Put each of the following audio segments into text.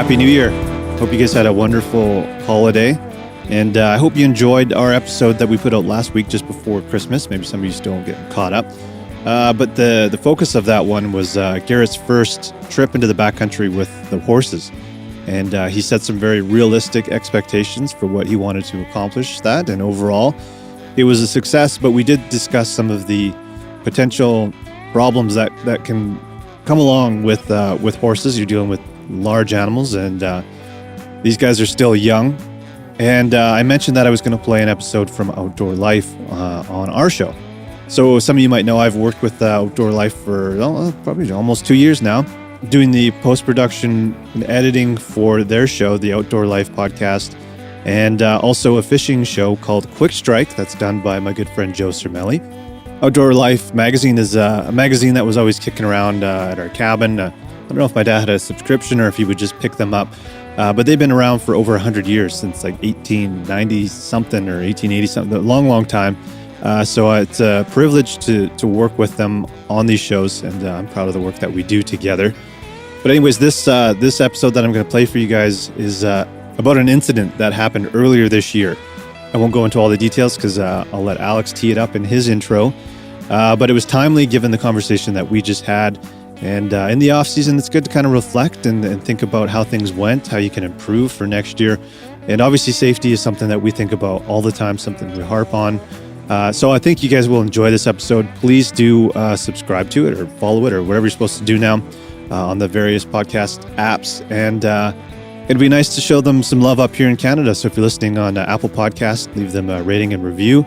Happy New Year. Hope you guys had a wonderful holiday. And I hope you enjoyed our episode that we put out last week just before Christmas. Maybe some of you still getting caught up. But the focus of that one was Garrett's first trip into the backcountry with the horses. And he set some very realistic expectations for what he wanted to accomplish that. And overall, it was a success. But we did discuss some of the potential problems that can come along with horses. You're dealing with large animals, and these guys are still young. And I mentioned that I was going to play an episode from Outdoor Life on our show. So some of you might know I've worked with Outdoor Life for probably almost 2 years now, doing the post-production and editing for their show, the Outdoor Life podcast, and also a fishing show called Quick Strike that's done by my good friend Joe Cermelli. Outdoor Life magazine is a magazine that was always kicking around at our cabin. I don't know if my dad had a subscription or if he would just pick them up. But they've been around for over 100 years, since like 1890-something or 1880-something, a long, long time. So it's a privilege to work with them on these shows, and I'm proud of the work that we do together. But anyways, this episode that I'm going to play for you guys is about an incident that happened earlier this year. I won't go into all the details because I'll let Alex tee it up in his intro. But it was timely given the conversation that we just had. And in the off season, it's good to kind of reflect and think about how things went, how you can improve for next year. And obviously safety is something that we think about all the time, something we harp on. So I think you guys will enjoy this episode. Please do subscribe to it or follow it or whatever you're supposed to do now on the various podcast apps. And it'd be nice to show them some love up here in Canada. So if you're listening on Apple Podcasts, leave them a rating and review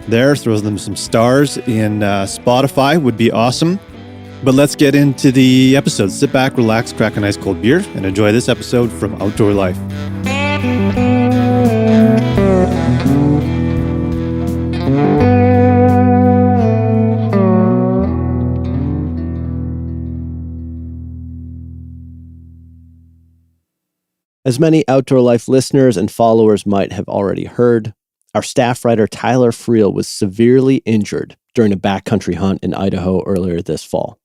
there. Throw them some stars in Spotify would be awesome. But let's get into the episode. Sit back, relax, crack a nice cold beer, and enjoy this episode from Outdoor Life. As many Outdoor Life listeners and followers might have already heard, our staff writer Tyler Freel was severely injured during a backcountry hunt in Idaho earlier this fall.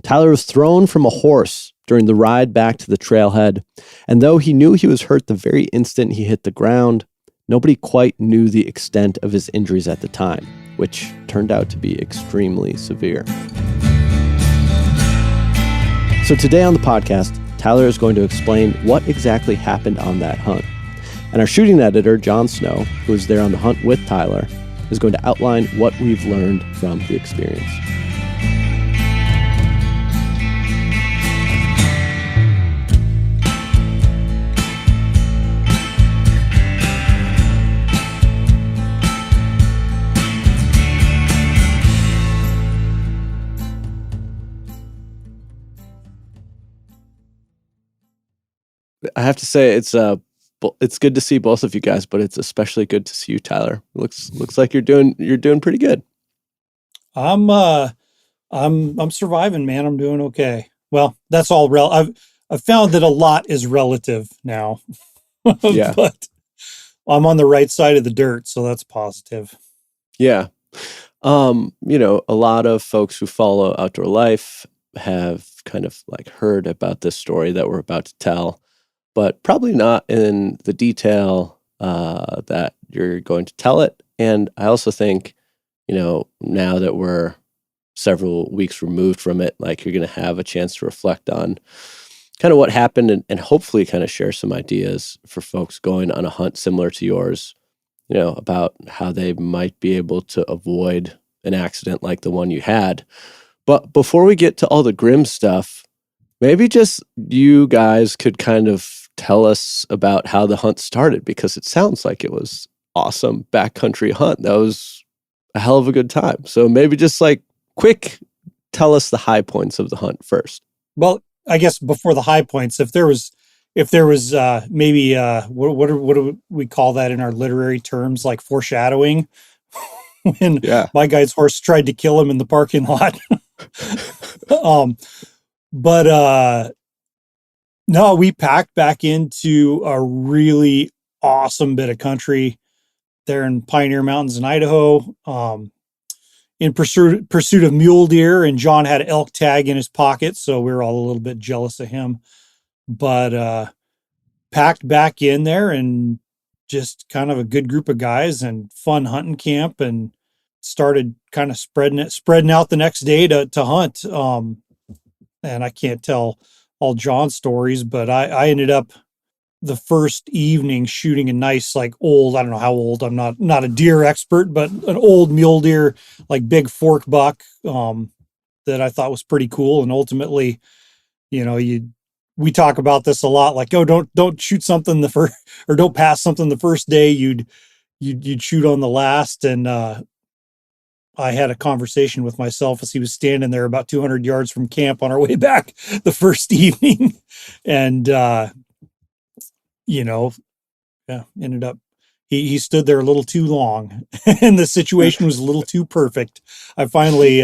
Tyler was thrown from a horse during the ride back to the trailhead, and though he knew he was hurt the very instant he hit the ground, nobody quite knew the extent of his injuries at the time, which turned out to be extremely severe. So today on the podcast, Tyler is going to explain what exactly happened on that hunt. And our shooting editor, John Snow, who was there on the hunt with Tyler, is going to outline what we've learned from the experience. I have to say it's good to see both of you guys, but it's especially good to see you, Tyler. Looks like you're doing pretty good. I'm surviving, man. I'm doing okay. Well, that's all I've found that a lot is relative now. Yeah. But I'm on the right side of the dirt, so that's positive. Yeah. A lot of folks who follow Outdoor Life have kind of like heard about this story that we're about to tell, but probably not in the detail that you're going to tell it. And I also think, now that we're several weeks removed from it, like you're going to have a chance to reflect on kind of what happened and hopefully kind of share some ideas for folks going on a hunt similar to yours, about how they might be able to avoid an accident like the one you had. But before we get to all the grim stuff, maybe just you guys could kind of tell us about how the hunt started, because it sounds like it was awesome backcountry hunt. That was a hell of a good time. So maybe just like quick, tell us the high points of the hunt first. Well, I guess before the high points, if there was maybe what do we call that in our literary terms, like foreshadowing, when my guy's horse tried to kill him in the parking lot. No, we packed back into a really awesome bit of country there in Pioneer Mountains in Idaho, in pursuit of mule deer, and John had an elk tag in his pocket, so we were all a little bit jealous of him. But packed back in there, and just kind of a good group of guys and fun hunting camp, and started kind of spreading out the next day to hunt. And I can't tell all John's stories, but I ended up the first evening shooting a nice, like, old, I don't know how old, I'm not a deer expert, but an old mule deer, like big fork buck, that I thought was pretty cool. And ultimately, we talk about this a lot, like, oh, don't shoot something the first, or don't pass something the first day you'd shoot on the last. And I had a conversation with myself as he was standing there about 200 yards from camp on our way back the first evening. And ended up, he stood there a little too long, and the situation was a little too perfect. I finally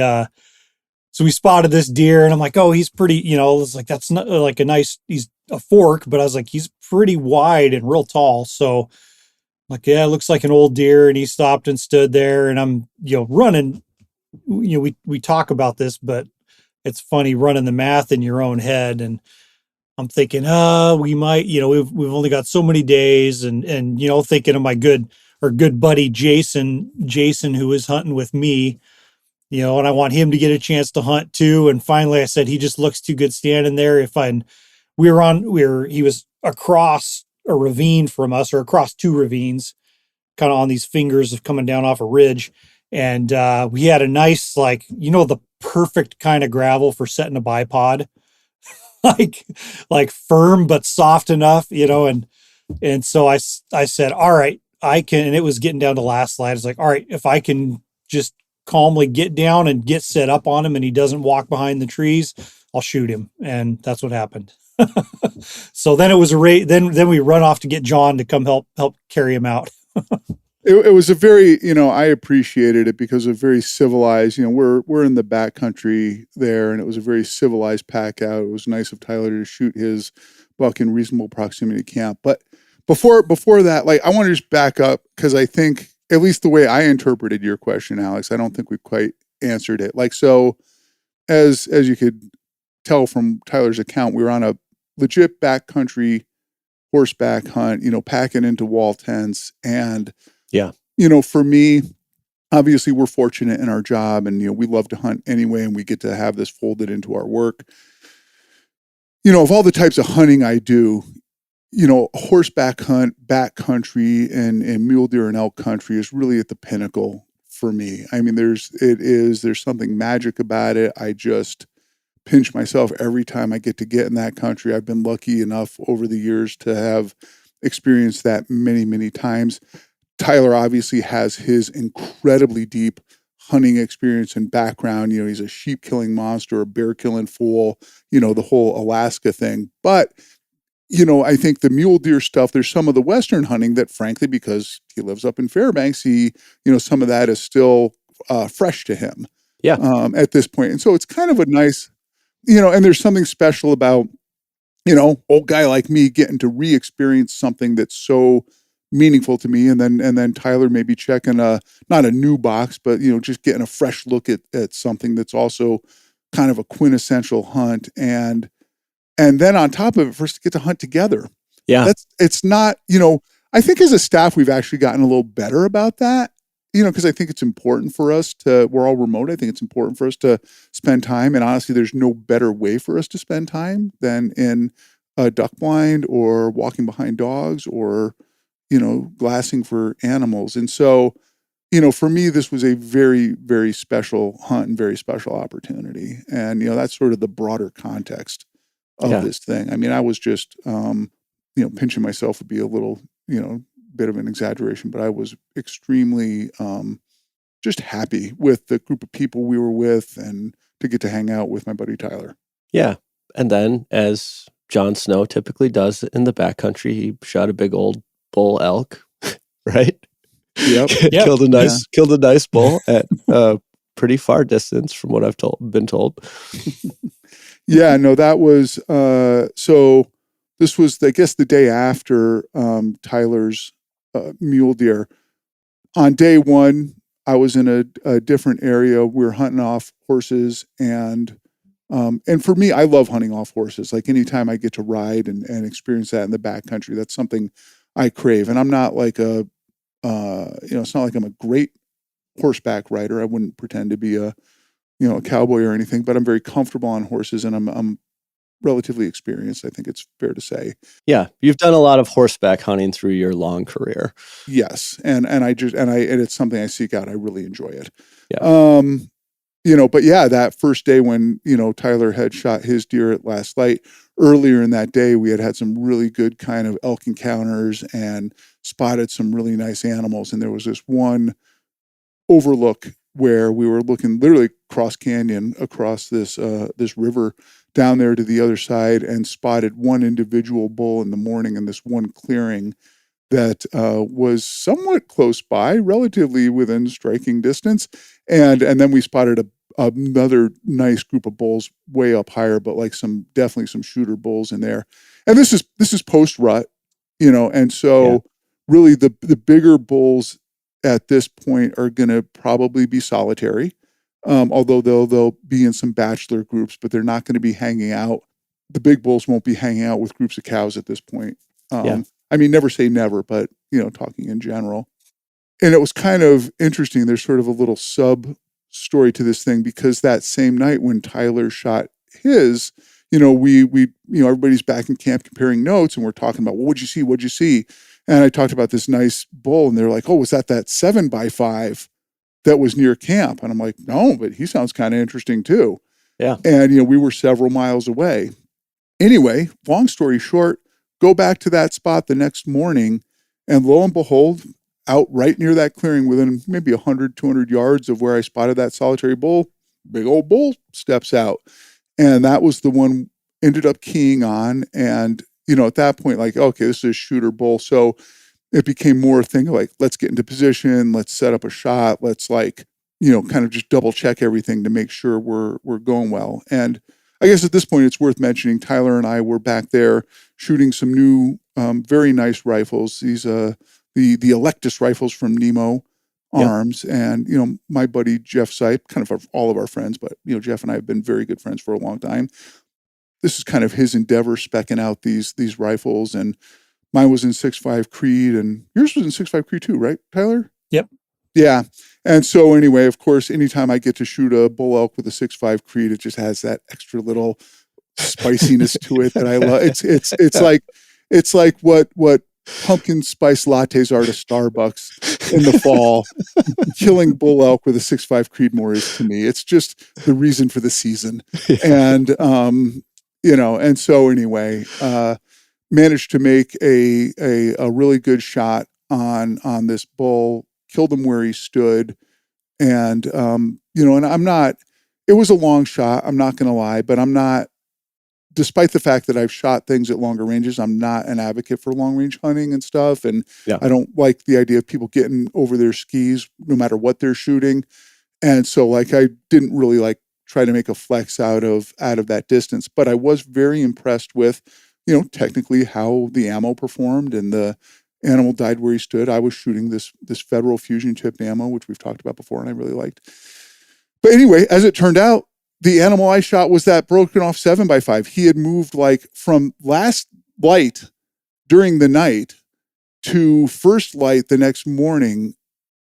so we spotted this deer, and I'm like, oh, he's pretty, it's like, that's not like he's a fork, but I was like, he's pretty wide and real tall. So like, yeah, it looks like an old deer. And he stopped and stood there, and I'm, running, we talk about this, but it's funny running the math in your own head. And I'm thinking, we might, we've only got so many days, and thinking of my good buddy Jason, who was hunting with me, and I want him to get a chance to hunt too. And finally I said, he just looks too good standing there. He was across a ravine from us, or across two ravines, kind of on these fingers of coming down off a ridge. And we had a nice, like, the perfect kind of gravel for setting a bipod, like firm but soft enough, and so I said, all right, I can. And it was getting down to last slide. It's like, all right, if I can just calmly get down and get set up on him, and he doesn't walk behind the trees, I'll shoot him. And that's what happened. So then it was then we run off to get John to come help carry him out. It was a very, I appreciated it because of very civilized, we're in the backcountry there, and it was a very civilized pack out. It was nice of Tyler to shoot his buck in reasonable proximity to camp. But before that, like, I want to just back up, because I think, at least the way I interpreted your question, Alex, I don't think we quite answered it. Like, so as you could tell from Tyler's account, we were on a legit backcountry horseback hunt, packing into wall tents. And yeah, for me, obviously we're fortunate in our job, and, we love to hunt anyway, and we get to have this folded into our work. Of all the types of hunting I do, horseback hunt, backcountry, and mule deer and elk country is really at the pinnacle for me. I mean, there's something magic about it. I just pinch myself every time I get in that country. I've been lucky enough over the years to have experienced that many, many times. Tyler obviously has his incredibly deep hunting experience and background. He's a sheep killing monster, a bear killing fool, the whole Alaska thing. But, I think the mule deer stuff, there's some of the Western hunting that, frankly, because he lives up in Fairbanks, some of that is still fresh to him. Yeah. At this point. And so it's kind of a nice, and there's something special about, old guy like me getting to re-experience something that's so meaningful to me. And then Tyler maybe checking not a new box, but, just getting a fresh look at something that's also kind of a quintessential hunt. And then on top of it, for us to get to hunt together. Yeah. It's not, I think as a staff, we've actually gotten a little better about that, because I think it's important for us we're all remote. I think it's important for us to spend time. And honestly, there's no better way for us to spend time than in a duck blind, or walking behind dogs, or, glassing for animals. And so, for me, this was a very, very special hunt and very special opportunity. And, that's sort of the broader context of this thing. I mean, I was just, pinching myself would be a little, bit of an exaggeration, but I was extremely just happy with the group of people we were with, and to get to hang out with my buddy Tyler. Yeah. And then, as Jon Snow typically does in the backcountry, he shot a big old bull elk, right? Yep. Killed a nice bull at a pretty far distance from what I've been told. Yeah, no, that was, so this was, I guess, the day after Tyler's mule deer. On day one, I was in a different area. We were hunting off horses, and And for me, I love hunting off horses. Like anytime I get to ride and experience that in the backcountry, that's something I crave. And I'm not like it's not like I'm a great horseback rider. I wouldn't pretend to be a cowboy or anything, but I'm very comfortable on horses, and I'm relatively experienced. I think it's fair to say. Yeah, you've done a lot of horseback hunting through your long career. Yes, and it's something I seek out. I really enjoy it. Yeah. But yeah, that first day when Tyler had shot his deer at last light, earlier in that day we had some really good kind of elk encounters and spotted some really nice animals. And there was this one overlook where we were looking literally cross canyon across this river down there to the other side, and spotted one individual bull in the morning in this one clearing that was somewhat close by, relatively within striking distance. And then we spotted another nice group of bulls way up higher, but like definitely some shooter bulls in there. And this is post rut, and so really the bigger bulls at this point are going to probably be solitary. Although they'll be in some bachelor groups, but they're not going to be hanging out. The big bulls won't be hanging out with groups of cows at this point. I mean, never say never, but talking in general. And it was kind of interesting. There's sort of a little sub story to this thing, because that same night when Tyler shot his, we everybody's back in camp comparing notes, and we're talking about, well, what'd you see? And I talked about this nice bull, and they're like, oh, was that 7x5 that was near camp? And I'm like, no, but he sounds kind of interesting too. Yeah. And, we were several miles away. Anyway, long story short, go back to that spot the next morning, and lo and behold, out right near that clearing within maybe 100, 200 yards of where I spotted that solitary bull, big old bull steps out. And that was the one ended up keying on. And, at that point, like, okay, this is a shooter bull. So it became more a thing of like, let's get into position, let's set up a shot, let's kind of just double check everything to make sure we're going well. And I guess at this point it's worth mentioning Tyler and I were back there shooting some new, very nice rifles. These the Electus rifles from Nemo Arms, and my buddy Jeff Sipe, kind of all of our friends, but Jeff and I have been very good friends for a long time. This is kind of his endeavor, specking out these rifles, and mine was in 6.5 Creed, and yours was in 6.5 Creed too, right, Tyler? Yep. Yeah. And so anyway, of course, anytime I get to shoot a bull elk with a 6.5 Creed, it just has that extra little spiciness to it that I love. It's like what pumpkin spice lattes are to Starbucks in the fall. Killing bull elk with a 6.5 Creedmoor is, to me, it's just the reason for the season. And and so anyway, managed to make a really good shot on this bull, killed him where he stood. And, and I'm not, it was a long shot, I'm not going to lie, but I'm not, despite the fact that I've shot things at longer ranges, I'm not an advocate for long range hunting and stuff. And I don't like the idea of people getting over their skis no matter what they're shooting. And so I didn't really try to make a flex out of that distance, but I was very impressed with, technically how the ammo performed, and the animal died where he stood. I was shooting this Federal fusion tipped ammo, which we've talked about before, and I really liked. But anyway, as it turned out, the animal I shot was that broken off 7x5. He had moved from last light during the night to first light the next morning,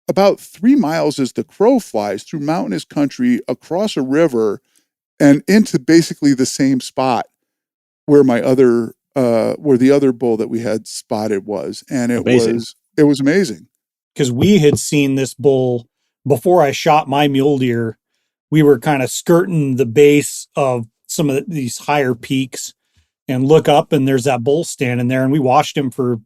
about 3 miles as the crow flies through mountainous country, across a river, and into basically the same spot where where the other bull that we had spotted was. And it was amazing. Because we had seen this bull before I shot my mule deer. We were kind of skirting the base of some of these higher peaks and look up, and there's that bull standing there. And we watched him for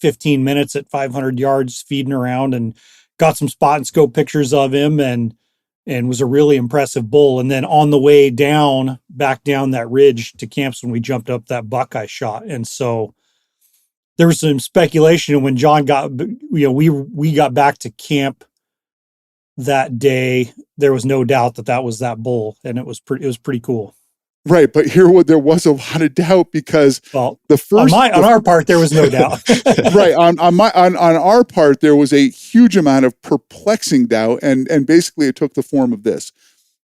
15 minutes at 500 yards feeding around, and got some spot and scope pictures of him, and was a really impressive bull. And then on the way back down that ridge to camps, when we jumped up that buck I shot. And so there was some speculation, and when John we got back to camp that day, there was no doubt that was that bull, and it was pretty cool. Right, but there was a lot of doubt, because on our part there was no doubt. Right, on our part there was a huge amount of perplexing doubt, and basically it took the form of this.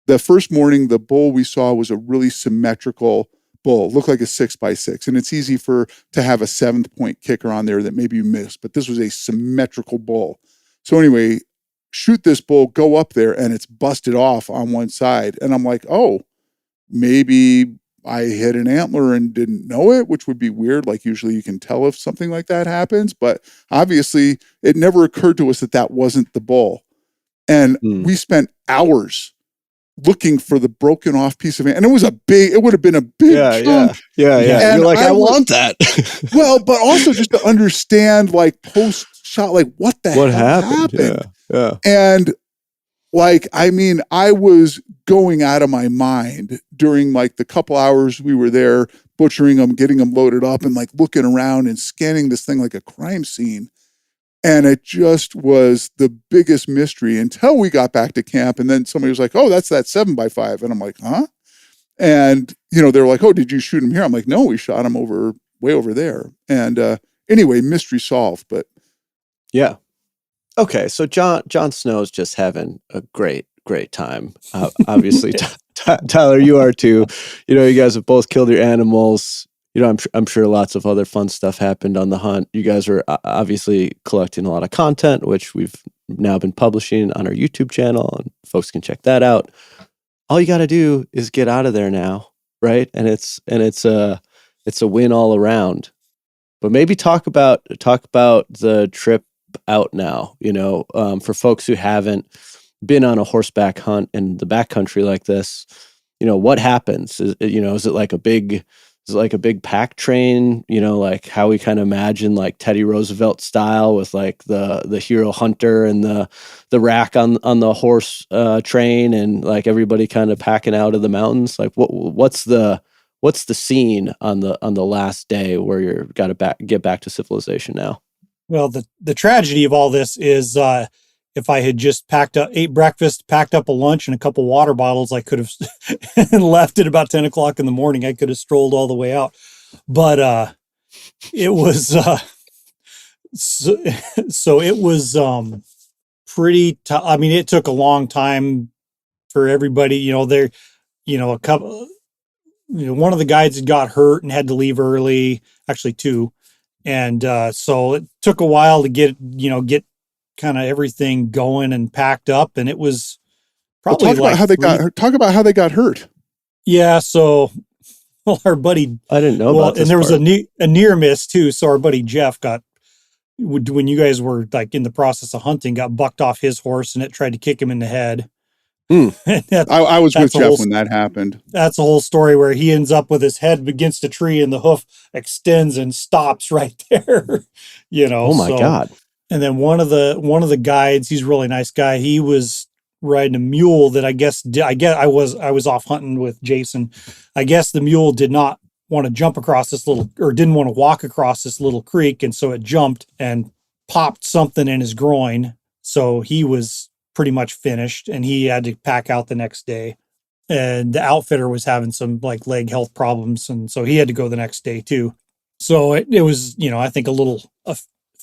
The first morning, the bull we saw was a really symmetrical bull, looked like a 6x6. And it's easy to have a 7th-point kicker on there that maybe you missed, but this was a symmetrical bull. So anyway, shoot this bull, go up there, and it's busted off on one side. And I'm like, oh, maybe I hit an antler and didn't know it, which would be weird. Like usually you can tell if something like that happens, but obviously it never occurred to us that wasn't the bull. And we spent hours looking for the broken off piece of it. And it would have been a big chunk. Yeah. And you're like, I want that. Well, but also just to understand like post shot, like what hell happened? Yeah. And like, I mean, I was going out of my mind during like the couple hours we were there butchering them, getting them loaded up and like looking around and scanning this thing like a crime scene. And it just was the biggest mystery until we got back to camp. And then somebody was like, oh, that's that 7x5. And I'm like, huh? And, they're like, oh, did you shoot him here? I'm like, no, we shot him way over there. And anyway, mystery solved. But yeah. Okay. So John Snow's just having a great time. Obviously, Tyler, you are too. You guys have both killed your animals. I'm sure lots of other fun stuff happened on the hunt. You guys are obviously collecting a lot of content, which we've now been publishing on our YouTube channel, and folks can check that out. All you got to do is get out of there now, right? And it's a win all around. But maybe talk about the trip out now. For folks who haven't been on a horseback hunt in the backcountry like this, what happens? Is it like a big pack train, like how we kind of imagine like Teddy Roosevelt style with like the hero hunter and the rack on the horse train and like everybody kind of packing out of the mountains? Like what's the scene on the last day where you're got to get back to civilization now? Well, the tragedy of all this is if I had just ate breakfast, packed up a lunch and a couple water bottles, I could have and left at about 10 o'clock in the morning. I could have strolled all the way out. But it was so it was pretty tough. I mean, it took a long time for everybody. A couple. One of the guides had got hurt and had to leave early. Actually, two. And so it took a while to get kind of everything going and packed up. And it was probably talk about how they got hurt. Yeah. So, our buddy, I didn't know about this. And there was a near miss too. So our buddy Jeff when you guys were like in the process of hunting, got bucked off his horse and it tried to kick him in the head. I was with Jeff when that happened. That's a whole story where he ends up with his head against a tree and the hoof extends and stops right there. Oh my God. And then one of the guides, he's a really nice guy. He was riding a mule that I guess I was off hunting with Jason. I guess the mule did not want to jump across didn't want to walk across this little creek. And so it jumped and popped something in his groin. So he was pretty much finished and he had to pack out the next day. And the outfitter was having some like leg health problems. And so he had to go the next day too. So it was, I think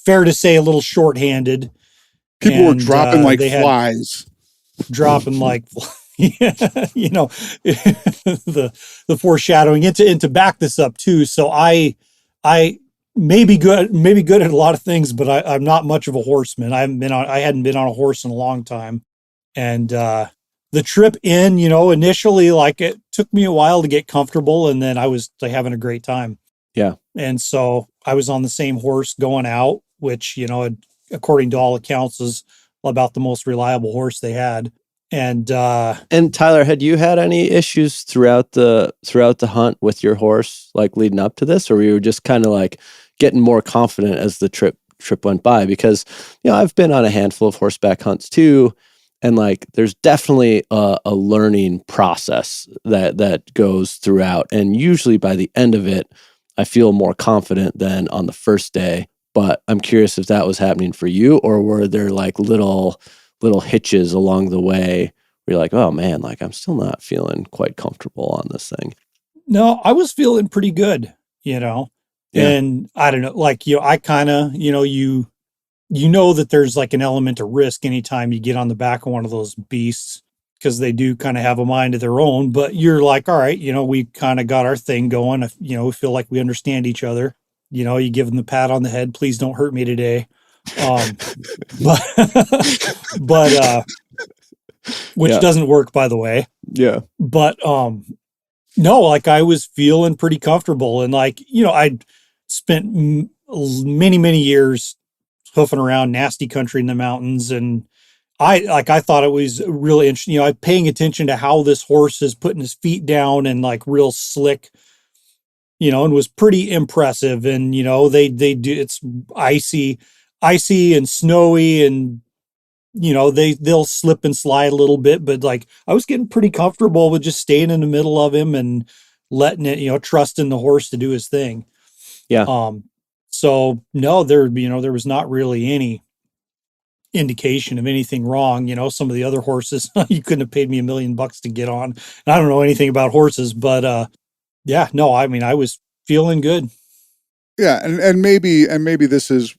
fair to say a little shorthanded. People were dropping like flies. Dropping like, the foreshadowing and to back this up too. So I may be good at a lot of things, but I'm not much of a horseman. I hadn't been on a horse in a long time. And the trip in, initially, like it took me a while to get comfortable, and then I was like having a great time. Yeah. And so I was on the same horse going out, which, according to all accounts is about the most reliable horse they had. And Tyler, had you had any issues throughout the hunt with your horse, like leading up to this, or were you just kind of like getting more confident as the trip went by? Because, I've been on a handful of horseback hunts too. And like, there's definitely a learning process that goes throughout. And usually by the end of it, I feel more confident than on the first day. But I'm curious if that was happening for you, or were there like little hitches along the way where you're like, oh man, like I'm still not feeling quite comfortable on this thing? No, I was feeling pretty good, Yeah. And I don't know, like, I kind of, you that there's like an element of risk anytime you get on the back of one of those beasts, because they do kind of have a mind of their own, but you're like, all right, we kind of got our thing going. We feel like we understand each other. You give them the pat on the head. Please don't hurt me today. But, but, which doesn't work, by the way. Yeah. But, no, like I was feeling pretty comfortable, and like, I'd spent many, many years hoofing around nasty country in the mountains, and I thought it was really interesting. I'm paying attention to how this horse is putting his feet down and like real slick, and was pretty impressive. And they do, it's icy and snowy, and they'll slip and slide a little bit, but like I was getting pretty comfortable with just staying in the middle of him and letting it, trusting the horse to do his thing. Yeah. So no, there was not really any indication of anything wrong. Some of the other horses, you couldn't have paid me $1 million to get on. And I don't know anything about horses, but yeah, no, I mean, I was feeling good. Yeah. And maybe this is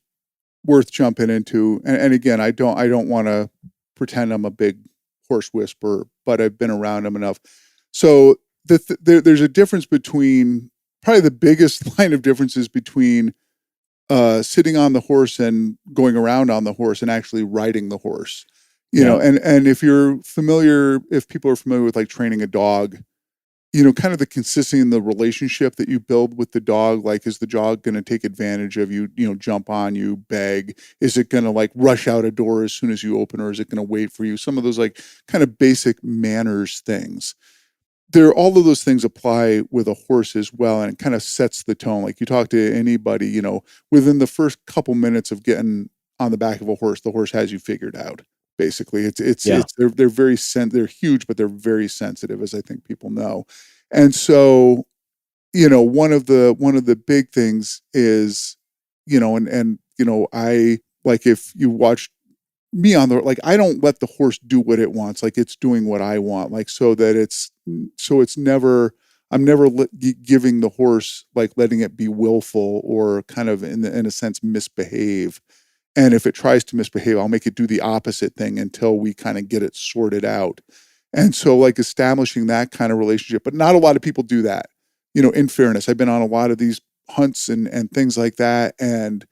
worth jumping into. And again, I don't want to pretend I'm a big horse whisperer, but I've been around them enough. So there's a difference between, probably the biggest line of differences between sitting on the horse and going around on the horse and actually riding the horse, and if people are familiar with like training a dog, kind of the consistency in the relationship that you build with the dog. Like, is the dog going to take advantage of you, jump on you, beg? Is it going to like rush out a door as soon as you open, or is it going to wait for you? Some of those like kind of basic manners things. All of those things apply with a horse as well, and it kind of sets the tone. Like, you talk to anybody, within the first couple minutes of getting on the back of a horse, the horse has you figured out. Basically, they're very they're huge, but they're very sensitive, as I think people know. And so, one of the big things is, I like, if you watch me on I don't let the horse do what it wants. Like, it's doing what I want. Like, I'm never giving the horse, like, letting it be willful or kind of in a sense misbehave. And if it tries to misbehave, I'll make it do the opposite thing until we kind of get it sorted out. And so, like, establishing that kind of relationship, but not a lot of people do that. In fairness, I've been on a lot of these hunts and things like that. And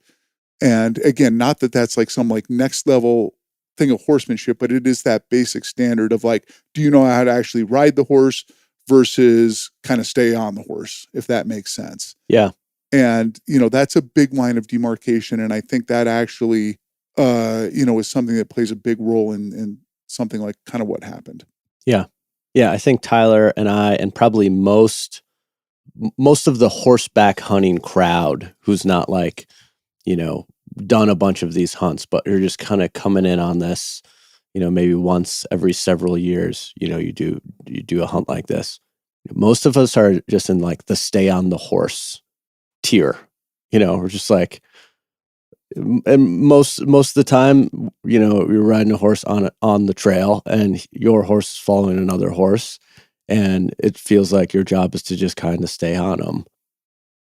again, not that that's like some like next level thing of horsemanship, but it is that basic standard of like, do you know how to actually ride the horse versus kind of stay on the horse, if that makes sense. Yeah. And, that's a big line of demarcation. And I think that actually, is something that plays a big role in something like kind of what happened. Yeah. Yeah. I think Tyler and I, and probably most of the horseback hunting crowd who's not like, done a bunch of these hunts, but you're just kind of coming in on this, maybe once every several years, you do a hunt like this. Most of us are just in like the stay on the horse tier. We're just like, and most of the time, you're riding a horse on the trail, and your horse is following another horse, and it feels like your job is to just kind of stay on them.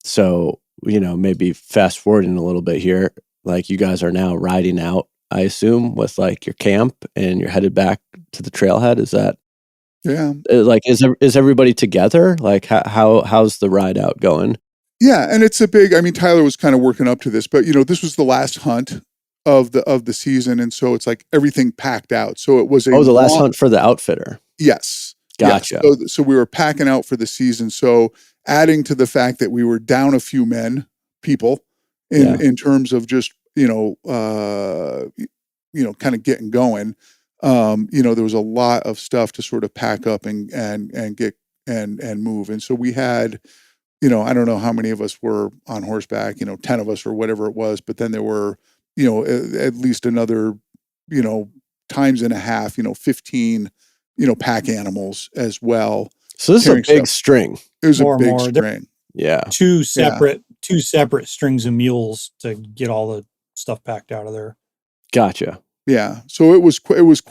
So, maybe fast forwarding a little bit here, like, you guys are now riding out, I assume, with like your camp, and you're headed back to the trailhead. Is that? Yeah. Like, is everybody together? Like, how's the ride out going? Yeah, and it's Tyler was kind of working up to this, but this was the last hunt of the season, and so it's like everything packed out. So it was the last hunt for the outfitter. Yes. Gotcha. Yes. So we were packing out for the season. So adding to the fact that we were down a few people in terms of just kind of getting going. There was a lot of stuff to sort of pack up and get and move, and so we had. I don't know how many of us were on horseback, 10 of us or whatever it was, but then there were, at least another, times and a half, 15, pack animals as well. So this is a big string. It was a big string. Yeah. Two separate strings of mules to get all the stuff packed out of there. Gotcha. Yeah. So it was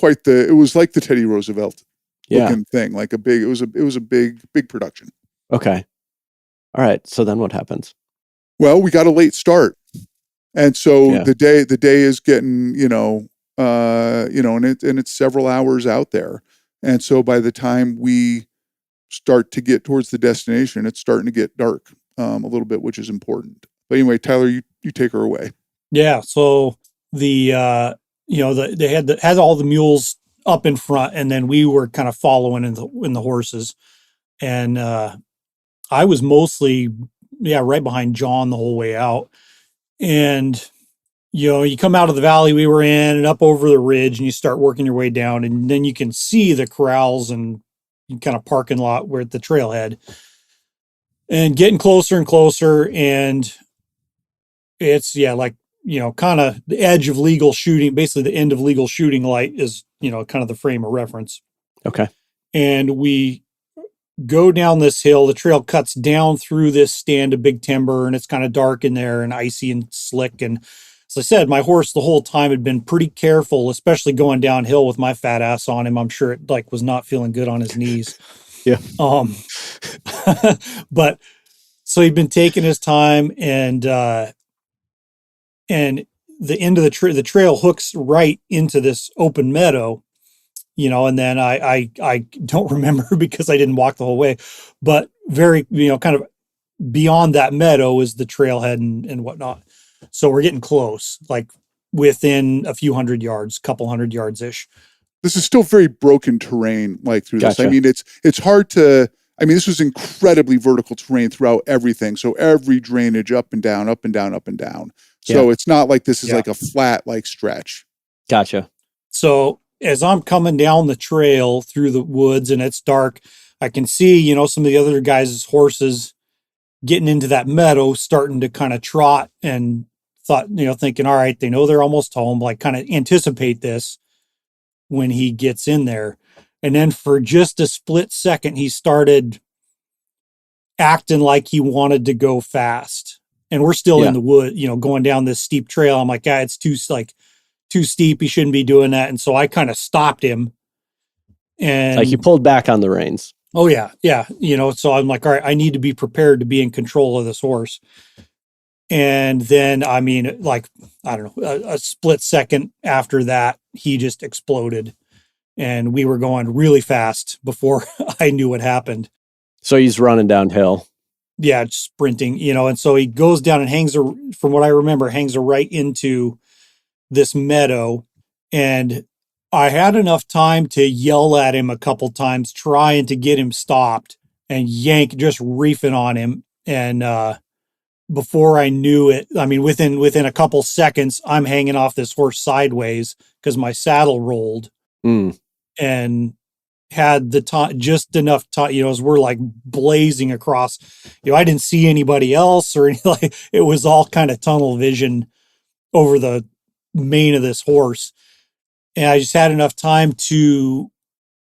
like the Teddy Roosevelt looking thing, like it was a big production. Okay. All right. So then what happens? Well, we got a late start. And so the day is getting, and it's several hours out there. And so by the time we start to get towards the destination, it's starting to get dark a little bit, which is important. But anyway, Tyler, you take her away. Yeah. So they had all the mules up in front, and then we were kind of following in the horses. And I was mostly, right behind John the whole way out. And, you come out of the valley we were in and up over the ridge, and you start working your way down, and then you can see the corrals and kind of parking lot where at the trailhead, and getting closer and closer. And it's, kind of the edge of legal shooting, basically the end of legal shooting light is, kind of the frame of reference. Okay. And we go down this hill. The trail cuts down through this stand of big timber, and it's kind of dark in there and icy and slick. And as I said, my horse the whole time had been pretty careful, especially going downhill with my fat ass on him. I'm sure it was not feeling good on his knees. Yeah. But so he'd been taking his time, and the end of the trail hooks right into this open meadow, and then I don't remember because I didn't walk the whole way, but very, kind of beyond that meadow is the trailhead and whatnot. So we're getting close, like within a few hundred yards, couple hundred yards ish. This is still very broken terrain, like through Gotcha. this. I mean, it's hard to, this was incredibly vertical terrain throughout everything. So every drainage up and down, up and down, up and down. So it's not like this is like a flat, stretch. Gotcha. So as I'm coming down the trail through the woods and it's dark, I can see, some of the other guys' horses getting into that meadow, starting to kind of trot, and thinking, all right, they know they're almost home, like kind of anticipate this when he gets in there. And then for just a split second, he started acting like he wanted to go fast. And we're still in the wood, going down this steep trail. I'm like, it's too steep. He shouldn't be doing that. And so I kind of stopped him. And like you pulled back on the reins. Oh yeah. Yeah. So I'm like, all right, I need to be prepared to be in control of this horse. And then, I don't know, a split second after that, he just exploded, and we were going really fast before I knew what happened. So he's running downhill. Yeah, sprinting, and so he goes down and hangs from what I remember, hangs right into this meadow. And I had enough time to yell at him a couple times, trying to get him stopped, and yank, just reefing on him. And before I knew it, within a couple seconds, I'm hanging off this horse sideways because my saddle rolled, and had the time, just enough time, as we're like blazing across, I didn't see anybody else or anything. It was all kind of tunnel vision over the mane of this horse. And I just had enough time to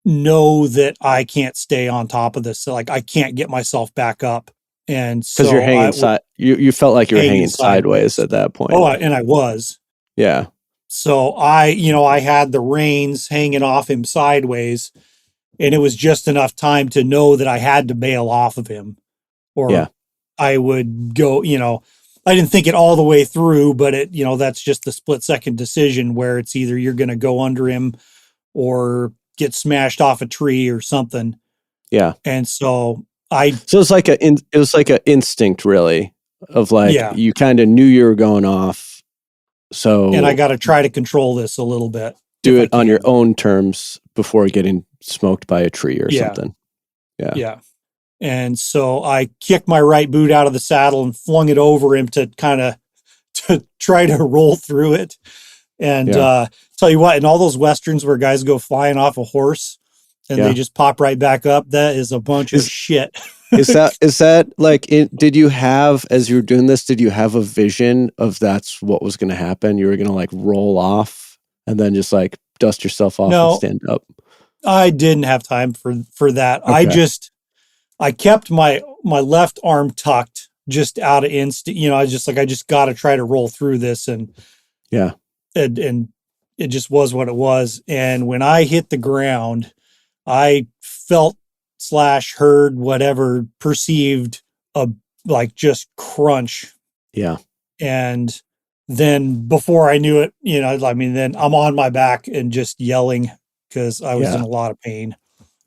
know that I can't stay on top of this. So I can't get myself back up. And so because you're hanging you felt like you were hanging sideways at that point. Oh, and I was. Yeah. So I had the reins hanging off him sideways, and it was just enough time to know that I had to bail off of him, or I would go, I didn't think it all the way through, but that's just the split second decision where it's either you're going to go under him or get smashed off a tree or something. Yeah. And so it was like an instinct, really, of you kind of knew you were going off. So, and I got to try to control this a little bit. Do it on your own terms before getting smoked by a tree or something. Yeah. Yeah. And so I kicked my right boot out of the saddle and flung it over him to try to roll through it. And tell you what, in all those Westerns where guys go flying off a horse and they just pop right back up, that is a bunch of shit. Is that did you have, as you were doing this, did you have a vision of that's what was going to happen? You were going to roll off and then just dust yourself off and stand up? I didn't have time for that. Okay. I kept my left arm tucked just out of instinct. I just got to try to roll through this, and and it just was what it was. And when I hit the ground, I felt / heard whatever, perceived a just crunch. Yeah. And then before I knew it, then I'm on my back and just yelling because I was in a lot of pain.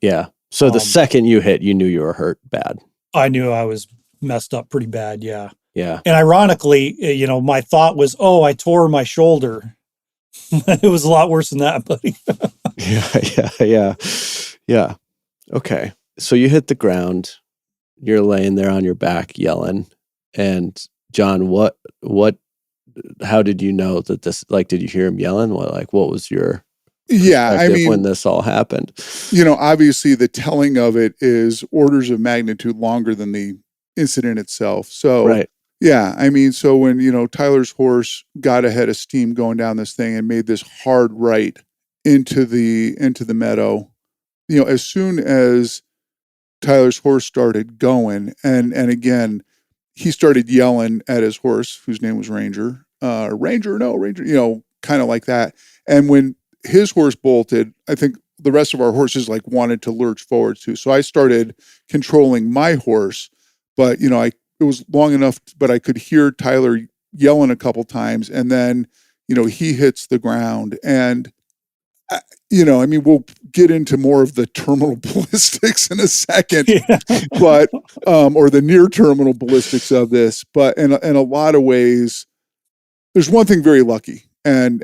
Yeah. So the second you hit, you knew you were hurt bad. I knew I was messed up pretty bad. Yeah. Yeah. And ironically, my thought was, oh, I tore my shoulder. It was a lot worse than that, buddy. Yeah. Okay. So you hit the ground. You're laying there on your back yelling. And John, how did you know that this, like, did you hear him yelling? What was your perspective when this all happened? Obviously the telling of it is orders of magnitude longer than the incident itself. So, right. Yeah. I mean, so when, Tyler's horse got ahead of steam going down this thing and made this hard right into the meadow, as soon as Tyler's horse started going, and again, he started yelling at his horse, whose name was Ranger, Ranger, kind of like that. And when his horse bolted, I think the rest of our horses wanted to lurch forward too. So I started controlling my horse, but it was long enough, but I could hear Tyler yelling a couple times, and then he hits the ground, and we'll get into more of the terminal ballistics in a second, but or the near terminal ballistics of this. But in a lot of ways, there's one thing very lucky, and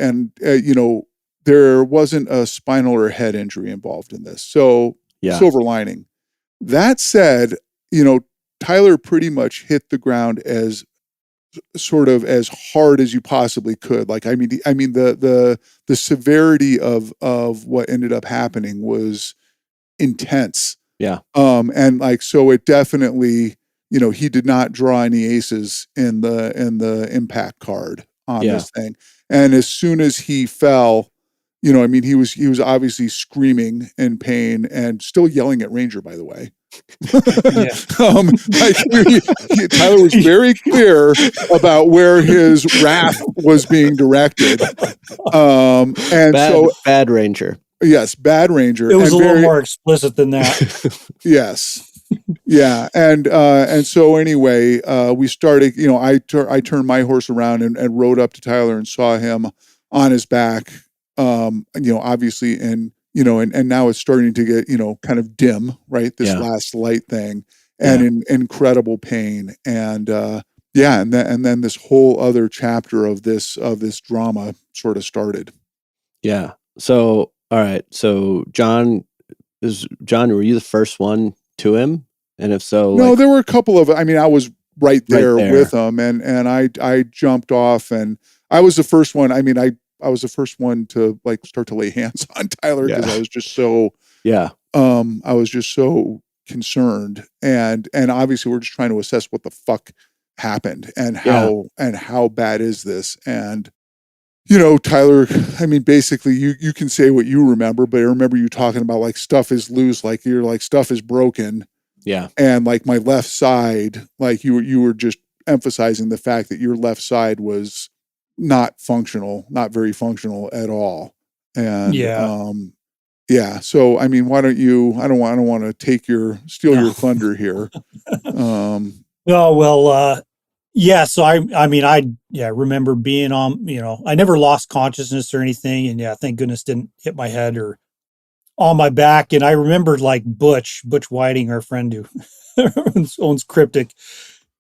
there wasn't a spinal or head injury involved in this. So silver lining. That said, Tyler pretty much hit the ground as sort of as hard as you possibly could. The severity of what ended up happening was intense. Yeah. So it definitely, he did not draw any aces in the impact card on this thing. And as soon as he fell, he was obviously screaming in pain and still yelling at Ranger, by the way. Tyler was very clear about where his wrath was being directed. Bad Ranger. Yes, bad Ranger. It was a little more explicit than that. Yes. Yeah. And so anyway, we started, I turned my horse around and rode up to Tyler and saw him on his back, obviously and now it's starting to get, kind of dim, right? This last light thing, and in incredible pain. And and then this whole other chapter of this drama sort of started. Yeah. So, all right. So John, were you the first one to him? And if so, no, there were a couple of, I was right there with him, and I jumped off, and I was the first one. I was the first one to start to lay hands on Tyler because I was just so I was just so concerned, and obviously we're just trying to assess what the fuck happened and how bad is this. And Tyler, basically you can say what you remember, but I remember you talking about stuff is loose, you're stuff is broken. Yeah. And my left side, you were just emphasizing the fact that your left side was not very functional at all. And so why don't you, I don't want to steal your thunder here. So I remember being on, I never lost consciousness or anything, and thank goodness didn't hit my head or on my back. And I remember Butch Whiting, our friend who owns Cryptic.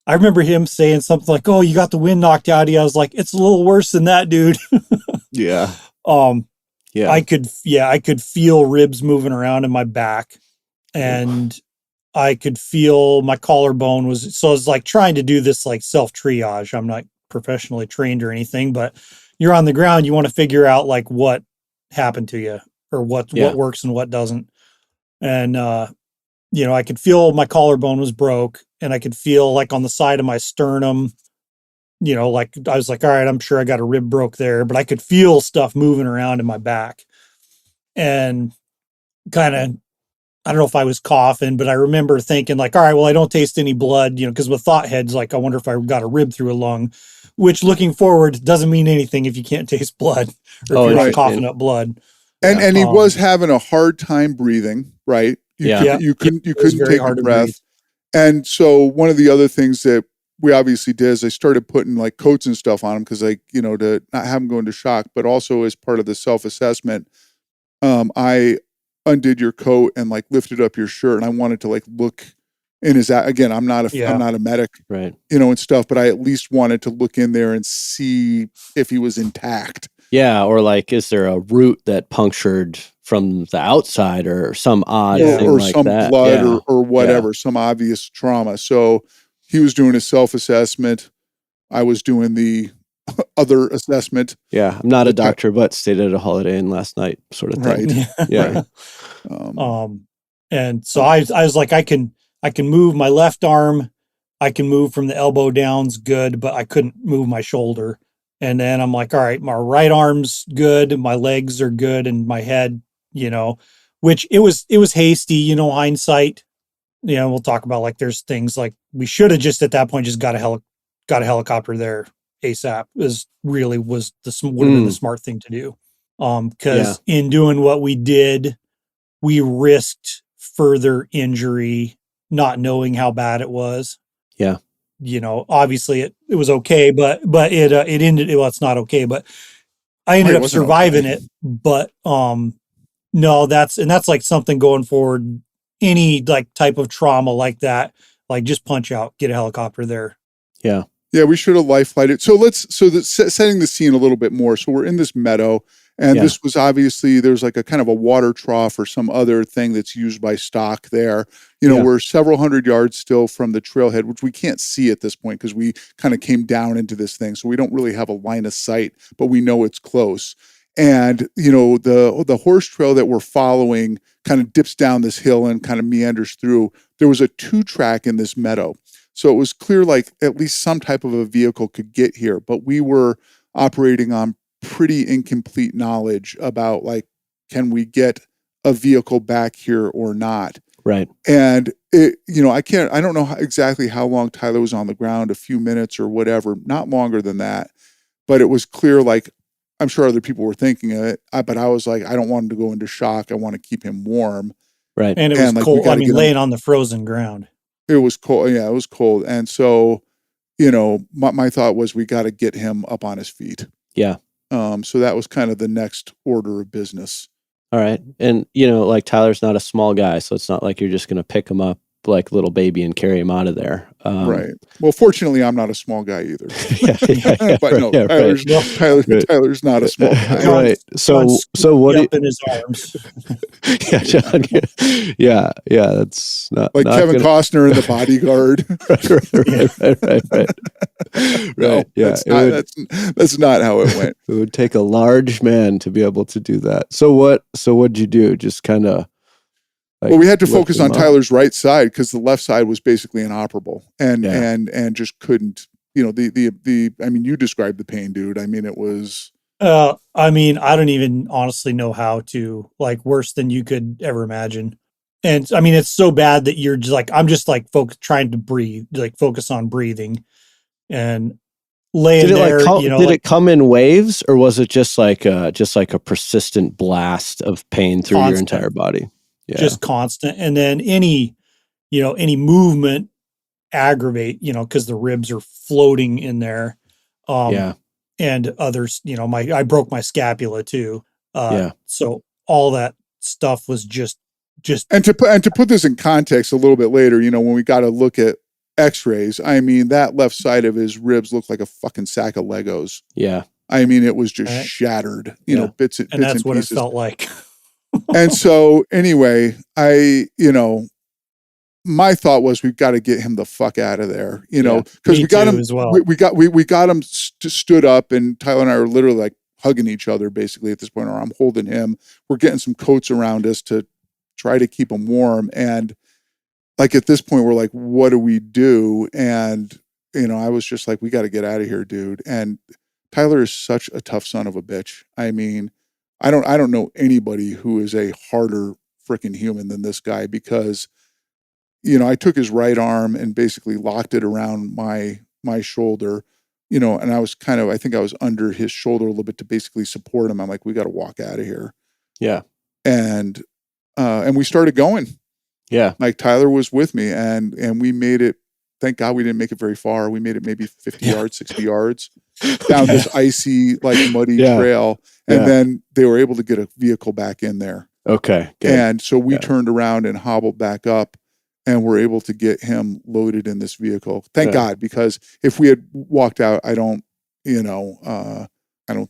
I remember him saying something like, "Oh, you got the wind knocked out of you." I was like, "It's a little worse than that, dude." Yeah. I could feel ribs moving around in my back, and I could feel my collarbone so I was trying to do this self triage. I'm not professionally trained or anything, but you're on the ground. You want to figure out what happened to you or what works and what doesn't. And, I could feel my collarbone was broke, and I could feel on the side of my sternum, I was all right, I'm sure I got a rib broke there, but I could feel stuff moving around in my back, and kind of, I don't know if I was coughing, but I remember thinking all right, well, I don't taste any blood, because with thought heads, I wonder if I got a rib through a lung, which looking forward doesn't mean anything if you can't taste blood or if you're not coughing up blood. And he was having a hard time breathing, right? You couldn't take a breath. And so one of the other things that we obviously did is I started putting coats and stuff on him because to not have him go into shock, but also as part of the self-assessment, I undid your coat and like lifted up your shirt, and I wanted to like look in his, again, I'm not a medic, right, and stuff, but I at least wanted to look in there and see if he was intact. Yeah, or like, is there a root that punctured from the outside or some odd thing or like some that? blood or whatever, some obvious trauma. So he was doing a self-assessment. I was doing the other assessment. Yeah, I'm not a doctor, but stayed at a Holiday Inn last night, sort of thing. Right. Yeah. And so I was like, I can move my left arm, I can move from the elbow down's good, but I couldn't move my shoulder. And then I'm like, all right, my right arm's good, my legs are good, and my head, which it was hasty, hindsight. We'll talk about like there's things like we should have just at that point just got a helicopter there ASAP. Would have been the smart thing to do. Because in doing what we did, we risked further injury, not knowing how bad it was. Yeah. Obviously it was okay, but it ended, well, it's not okay, but I ended up surviving it. But, no, that's like something going forward, any like type of trauma like that, like just punch out, get a helicopter there. Yeah. Yeah. We should have life flighted. So setting the scene a little bit more. So we're in this meadow. And this was obviously, there's like a kind of a water trough or some other thing that's used by stock there. We're several hundred yards still from the trailhead, which we can't see at this point because we kind of came down into this thing. So we don't really have a line of sight, but we know it's close. And, the horse trail that we're following kind of dips down this hill and kind of meanders through. There was a 2-track in this meadow. So it was clear like at least some type of a vehicle could get here, but we were operating on pretty incomplete knowledge about like, can we get a vehicle back here or not? Right. And I don't know exactly how long Tyler was on the ground, a few minutes or whatever, not longer than that. But it was clear, like, I'm sure other people were thinking of it, but I was like, I don't want him to go into shock. I want to keep him warm. Right. And it was like, cold. Laying on the frozen ground. It was cold. Yeah, it was cold. And so, my thought was we got to get him up on his feet. Yeah. So that was kind of the next order of business. All right. And, like Tyler's not a small guy, so it's not like you're just going to pick him up like little baby and carry him out of there. Right. Well, fortunately, I'm not a small guy either. But no, Tyler's not a small guy. Right. So what up in his arms. John. Yeah. That's not like not Kevin Costner in The Bodyguard. Right. No, Yeah. That's not how it went. It would take a large man to be able to do that. So what'd you do? Just kind of. Well, we had to focus on Tyler's right side because the left side was basically inoperable and just couldn't, you described the pain, dude. I mean, it was. I don't even honestly know how to, like, worse than you could ever imagine. And I mean, it's so bad that you're just like, I'm just like trying to breathe, like focus on breathing and laying there. Did it come in waves or was it just like a persistent blast of pain through your entire body? Yeah. Just constant. And then any movement aggravate, because the ribs are floating in there. And others, I broke my scapula too. So all that stuff was just. And to put this in context a little bit later, when we got to look at x-rays, I mean, that left side of his ribs looked like a fucking sack of Legos. Yeah. I mean, it was just shattered, bits and that's what pieces. It felt like. And so anyway, my thought was we've got to get him the fuck out of there, because we got him as well. We got him stood up, and Tyler and I were literally like hugging each other basically at this point, or I'm holding him. We're getting some coats around us to try to keep him warm. And like at this point, we're like, what do we do? And, I was just like, we got to get out of here, dude. And Tyler is such a tough son of a bitch. I mean, I don't know anybody who is a harder freaking human than this guy because, I took his right arm and basically locked it around my shoulder, and I was I think I was under his shoulder a little bit to basically support him. I'm like, we got to walk out of here. Yeah. And we started going. Yeah. Like Tyler was with me and we made it. Thank God we didn't make it very far. We made it maybe 50 yards, 60 yards. down this icy, like muddy trail. And then they were able to get a vehicle back in there. Okay. Good. And so we turned around and hobbled back up and were able to get him loaded in this vehicle. Thank God, because if we had walked out, I don't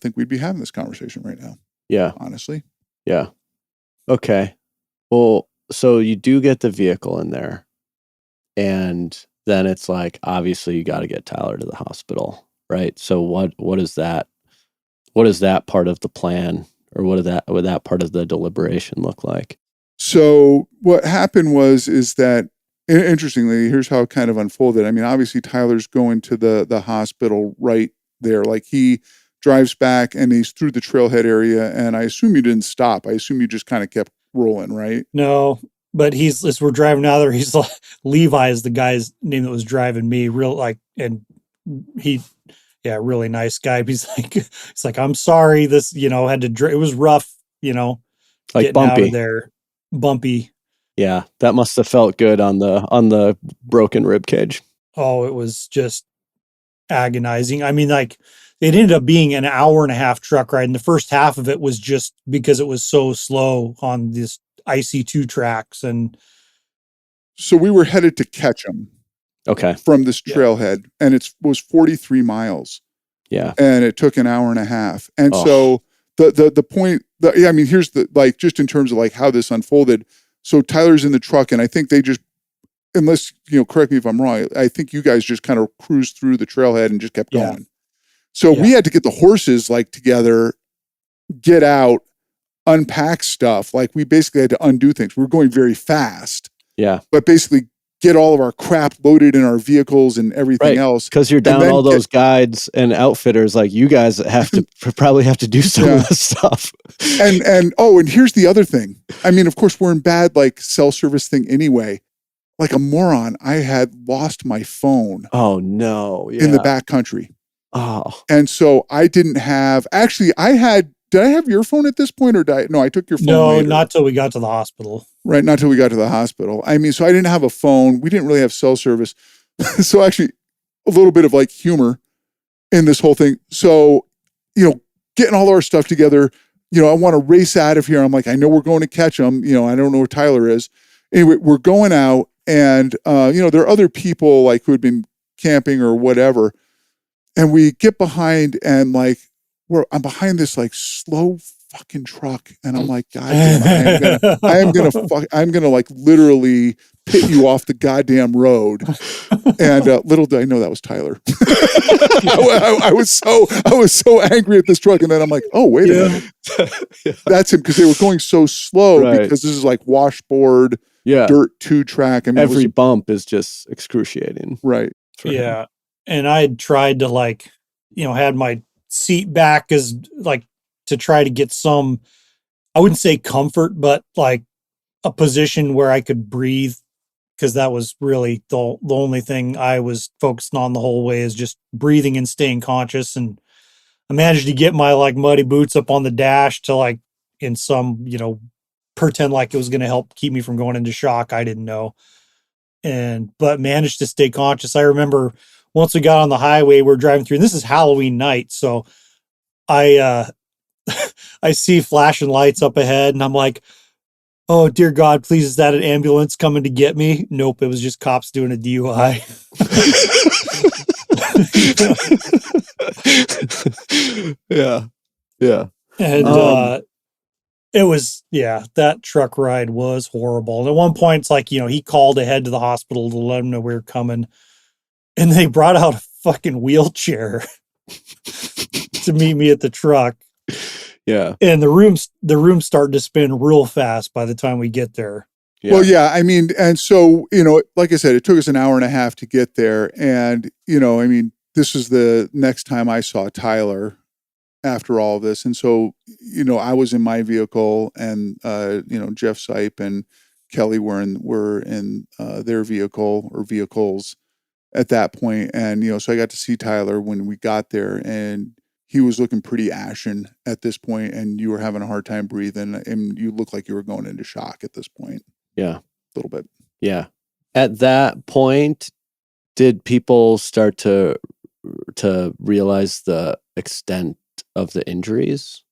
think we'd be having this conversation right now. Yeah. Honestly. Yeah. Okay. Well, so you do get the vehicle in there, and then it's like, obviously you got to get Tyler to the hospital, right? So what is that part of the plan, or what would that part of the deliberation look like? So what happened is that, interestingly, here's how it kind of unfolded. I mean, obviously Tyler's going to the hospital right there. Like, he drives back and he's through the trailhead area, and I assume you didn't stop. I assume you just kind of kept rolling, right? No, but as we're driving out there, he's like, Levi is the guy's name that was driving me, really nice guy. He's like, I'm sorry, this, had to, it was rough, Like getting bumpy. out of there. Bumpy. Yeah, that must have felt good on the broken rib cage. Oh, it was just agonizing. I mean, like, it ended up being an hour and a half truck ride, and the first half of it was just because it was so slow on this icy 2 tracks. And so we were headed to Ketchum. Okay. From this trailhead, and it was 43 miles. Yeah. And it took an hour and a half. And so the point, here's just in terms of like how this unfolded. So Tyler's in the truck, and I think they just, unless, correct me if I'm wrong, I think you guys just kind of cruised through the trailhead and just kept going. So we had to get the horses together, get out, unpack stuff. Like, we basically had to undo things. We were going very fast. Yeah. But basically get all of our crap loaded in our vehicles and everything else. Because you're down all those guides and outfitters. Like, you guys have to probably have to do some of this stuff. And here's the other thing. I mean, of course, we're in bad cell service thing anyway. Like a moron, I had lost my phone. Oh no! Yeah. In the backcountry. Oh. And so I didn't have. Actually, did I have your phone at this point, or no? I took your phone. No, later. Not till we got to the hospital. Right, not till we got to the hospital. I mean, so I didn't have a phone. We didn't really have cell service. So actually, a little bit of humor in this whole thing. So, getting all our stuff together. I want to race out of here. I'm like, I know we're going to catch them. I don't know where Tyler is. Anyway, we're going out, and there are other people who had been camping or whatever, and we get behind, and I'm behind this slow fucking truck, and I'm like, God damn it, I'm gonna literally pit you off the goddamn road. And little did I know that was Tyler. I was so angry at this truck, and then I'm like, oh, wait a minute, that's him, because they were going so slow, because this is washboard, dirt 2 track. I mean, every bump is just excruciating, right? Yeah, and I had tried to had my seat back as to try to get some, I wouldn't say comfort, but a position where I could breathe, because that was really the only thing I was focused on the whole way, is just breathing and staying conscious. And I managed to get my muddy boots up on the dash to in some, pretend it was going to help keep me from going into shock. I didn't know. But managed to stay conscious. I remember once we got on the highway, we're driving through, and this is Halloween night. So I see flashing lights up ahead, and I'm like, oh, dear God, please, is that an ambulance coming to get me? Nope, it was just cops doing a DUI. Yeah. And it was, that truck ride was horrible. And at one point, it's he called ahead to the hospital to let him know we were coming, and they brought out a fucking wheelchair to meet me at the truck. Yeah. And the room's starting to spin real fast by the time we get there. Yeah. Well, yeah, I mean, and so, like I said, it took us an hour and a half to get there. And, this was the next time I saw Tyler after all of this. And so, I was in my vehicle, and, Jeff Sipe and Kelly were in their vehicle or vehicles at that point. And, so I got to see Tyler when we got there, and he was looking pretty ashen at this point, and you were having a hard time breathing, and you looked like you were going into shock at this point. Yeah. A little bit. Yeah. At that point, did people start to realize the extent of the injuries?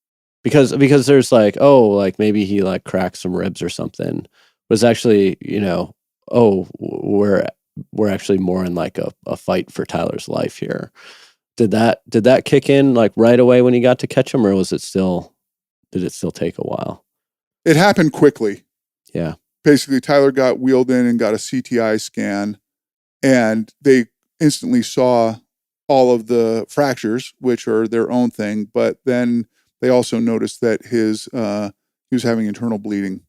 Because there's like, oh, like maybe he like cracked some ribs or something. Was actually, we're actually more in like a fight for Tyler's life here. Did that kick in like right away when you got to catch him, or did it still take a while? It happened quickly. Yeah. Basically, Tyler got wheeled in and got a CTI scan, and they instantly saw all of the fractures, which are their own thing. But then they also noticed that he was having internal bleeding.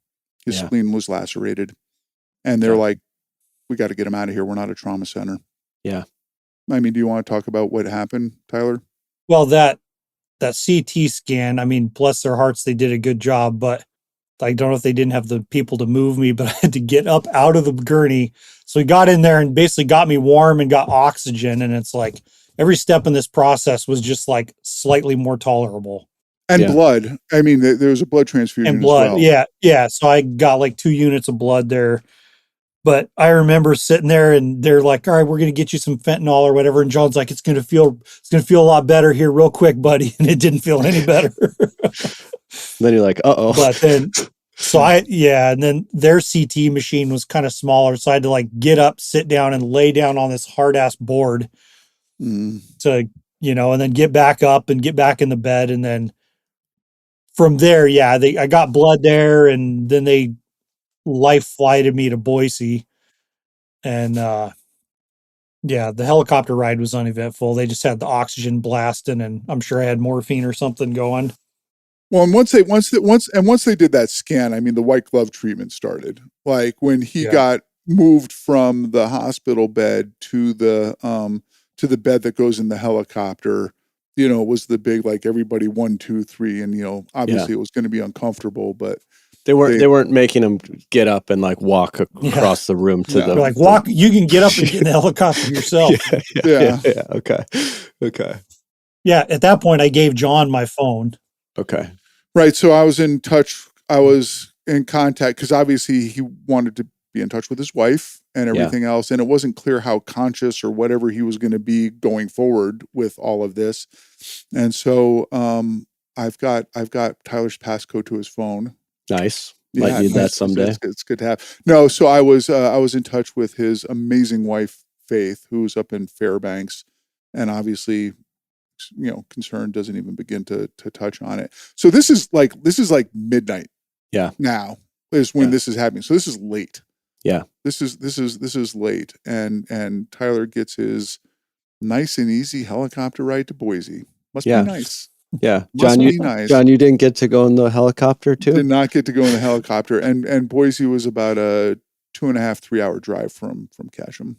His spleen was lacerated. And they're like, we got to get him out of here. We're not a trauma center. Yeah. I mean, do you want to talk about what happened, Tyler? Well, that CT scan, I mean, bless their hearts, they did a good job, but I don't know if they didn't have the people to move me, but I had to get up out of the gurney. So he got in there and basically got me warm and got oxygen. And it's like every step in this process was just like slightly more tolerable. And blood. I mean, there was a blood transfusion and blood. as well. Yeah. So I got like 2 units of blood there. But I remember sitting there and they're like, all right, we're going to get you some fentanyl or whatever. And John's like, it's going to feel a lot better here real quick, buddy. And it didn't feel any better. Then you're like, uh-oh. But then, and then their CT machine was kind of smaller. So I had to like get up, sit down and lay down on this hard ass board to, and then get back up and get back in the bed. And then from there, I got blood there and then they life flighted me to Boise, and the helicopter ride was uneventful. They just had the oxygen blasting, and I'm sure I had morphine or something going. Well, and once they did that scan, I mean, the white glove treatment started. Like when he got moved from the hospital bed to the bed that goes in the helicopter, it was the big, like, everybody 1, 2, 3, and obviously it was going to be uncomfortable, but they weren't making him get up and like walk across the room to the like walk. You can get up and get in the helicopter yourself. Yeah. Okay. Yeah. At that point, I gave John my phone. Okay. Right. So I was in touch. I was in contact because obviously he wanted to be in touch with his wife and everything else, and it wasn't clear how conscious or whatever he was going to be going forward with all of this. And so I've got Tyler's passcode to his phone. Nice. Might need that someday. It's good to have. No, so I was in touch with his amazing wife, Faith, who's up in Fairbanks, and obviously, concern doesn't even begin to touch on it. So this is like midnight. Yeah. Now is when this is happening. So this is late. Yeah. This is late, and Tyler gets his nice and easy helicopter ride to Boise. Must be nice. Yeah, John, you didn't get to go in the helicopter too? Did not get to go in the helicopter, and Boise was about a 2.5, 3 hour drive from Ketchum.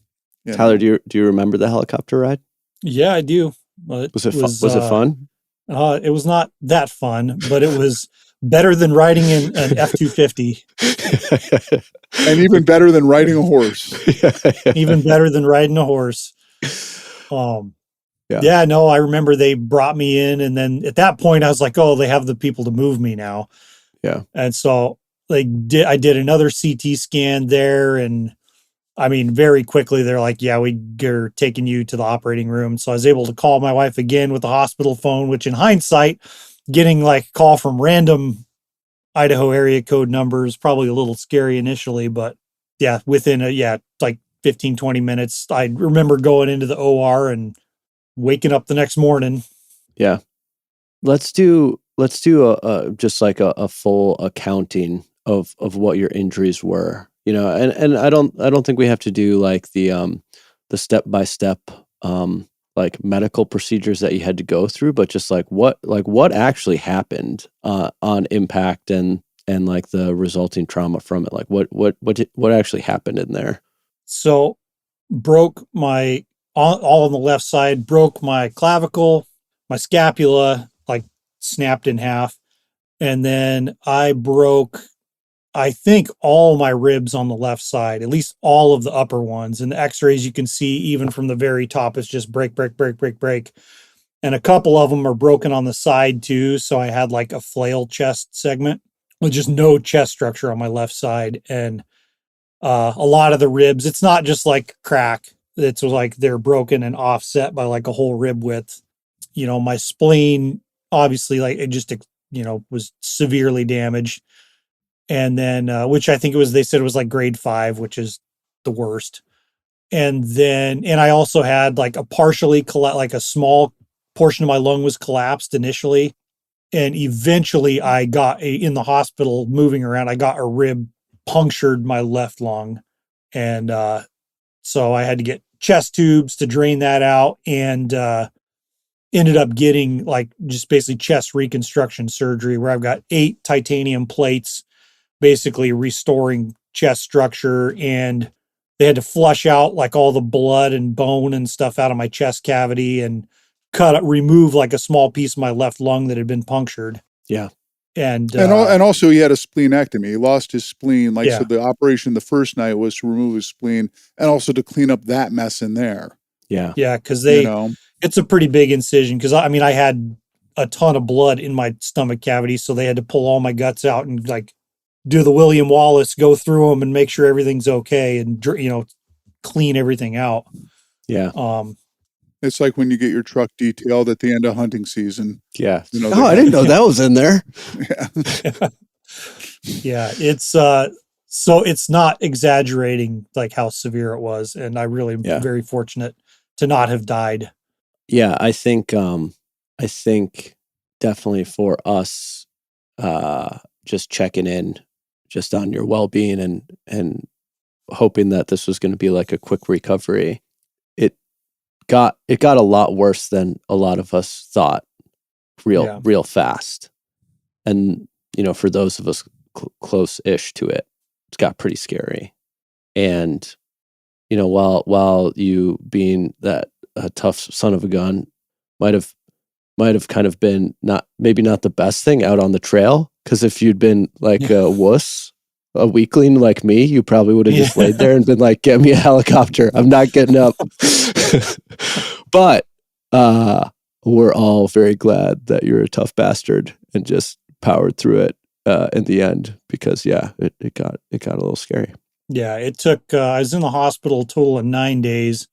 Tyler, do you remember the helicopter ride? Yeah, I do. Was it fun? It was not that fun, but it was better than riding in an F-250. And even better than riding a horse. Even better than riding a horse. I remember they brought me in, and then at that point I was like, oh, they have the people to move me now. Yeah. And so I did another CT scan there, and I mean, very quickly they're like, yeah, we're taking you to the operating room. So I was able to call my wife again with the hospital phone, which in hindsight, getting like a call from random Idaho area code numbers, probably a little scary initially, but within like 15, 20 minutes, I remember going into the OR and waking up the next morning. Yeah. Let's do just like a full accounting of what your injuries were, and I don't think we have to do like the step-by-step like medical procedures that you had to go through, but just like what actually happened on impact and like the resulting trauma from it. Like what actually happened in there? So broke all on the left side, broke my clavicle, my scapula, like snapped in half. And then I broke, I think, all my ribs on the left side, at least all of the upper ones. And the x-rays you can see even from the very top is just break. And a couple of them are broken on the side too. So I had like a flail chest segment with just no chest structure on my left side. And a lot of the ribs, it's not just like crack. it's like they're broken and offset by like a whole rib width. My spleen, obviously, like it just, was severely damaged. And then, which I think they said it was like grade 5, which is the worst. And I also had like like a small portion of my lung was collapsed initially. And eventually I got in the hospital moving around, I got a rib punctured my left lung. And, so I had to get chest tubes to drain that out, and, ended up getting like just basically chest reconstruction surgery where I've got 8 titanium plates, basically restoring chest structure. And they had to flush out like all the blood and bone and stuff out of my chest cavity and remove like a small piece of my left lung that had been punctured. Yeah. And also he had a spleenectomy. He lost his spleen. Yeah. So the operation the first night was to remove his spleen and also to clean up that mess in there. Yeah. Yeah. Cause it's a pretty big incision. Cause I had a ton of blood in my stomach cavity. So they had to pull all my guts out and like do the William Wallace, go through them and make sure everything's okay. And, clean everything out. Yeah. It's like when you get your truck detailed at the end of hunting season. Yeah. I didn't know that was in there. Yeah. Yeah. It's, so it's not exaggerating like how severe it was. And I really am very fortunate to not have died. Yeah. I think definitely for us, just checking in just on your well-being and hoping that this was going to be like a quick recovery. It got a lot worse than a lot of us thought real fast. And, for those of us close-ish to it, it's got pretty scary. And, while you being that tough son of a gun might have kind of been maybe not the best thing out on the trail. Cause if you'd been like a wuss, a weakling like me, you probably would have just laid there and been like, get me a helicopter. I'm not getting up. But we're all very glad that you're a tough bastard and just powered through it in the end, because it got a little scary. Yeah, it took I was in the hospital a total of 9 days,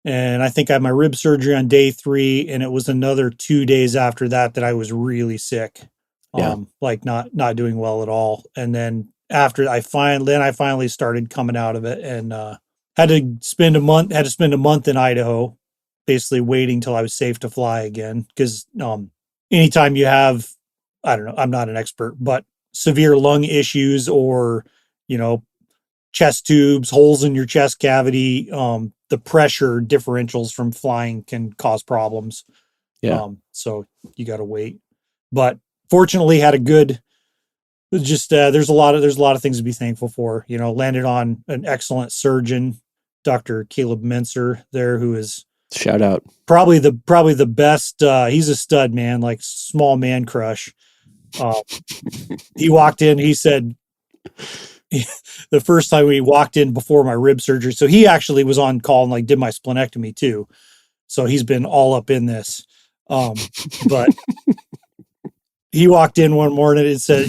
and I think I had my rib surgery on day 3, and it was another 2 days after that I was really sick. Like not doing well at all. And then after I finally started coming out of it, and had to spend a month in Idaho, basically waiting till I was safe to fly again. Because anytime you have, I don't know, I'm not an expert, but severe lung issues or, chest tubes, holes in your chest cavity, the pressure differentials from flying can cause problems. Yeah. So you got to wait. But fortunately had a good, just there's a lot of things to be thankful for. Landed on an excellent surgeon, Dr. Caleb Menser there, who is shout out probably the best. He's a stud, man, like small man crush. He walked in, he said the first time we walked in before my rib surgery. So he actually was on call and like did my splenectomy too. So he's been all up in this. But he walked in one morning and said,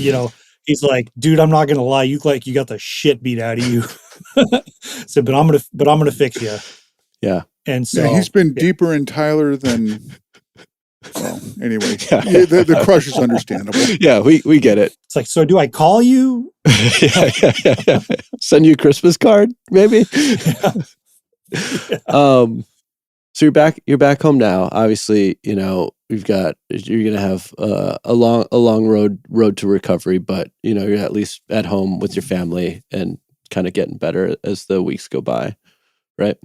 he's like, dude, I'm not going to lie. You got the shit beat out of you. So, but I'm going to fix you. Yeah. And so he's been deeper in Tyler than, well, anyway, the crush is understandable. Yeah. We get it. It's like, so do I call you? Yeah. Send you a Christmas card, maybe. So you're back home now. Obviously, you're going to have a long road to recovery, but you're at least at home with your family and kind of getting better as the weeks go by. Right.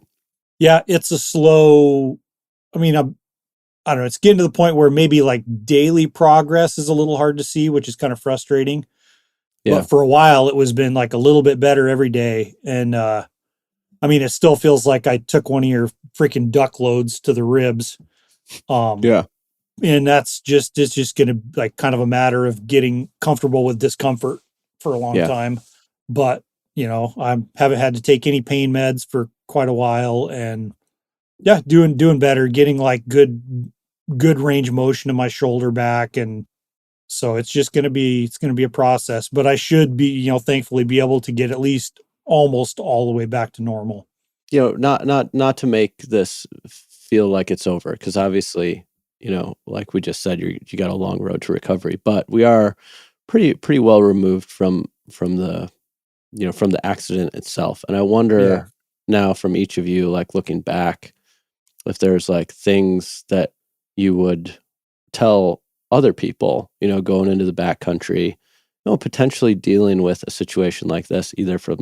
Yeah. It's a slow, I don't know. It's getting to the point where maybe like daily progress is a little hard to see, which is kind of frustrating. Yeah. But for a while it was been like a little bit better every day. And, it still feels like I took one of your freaking duck loads to the ribs. Yeah. And it's just going to like kind of a matter of getting comfortable with discomfort for a long time. But, I haven't had to take any pain meds for quite a while, and doing better, getting like good range of motion in my shoulder back. And so it's going to be a process, but I should be, thankfully be able to get at least almost all the way back to normal. not to make this feel like it's over, because obviously, like we just said, you got a long road to recovery, but we are pretty well removed from the from the accident itself. And I wonder now, from each of you, like looking back, if there's like things that you would tell other people, going into the backcountry, potentially dealing with a situation like this, either for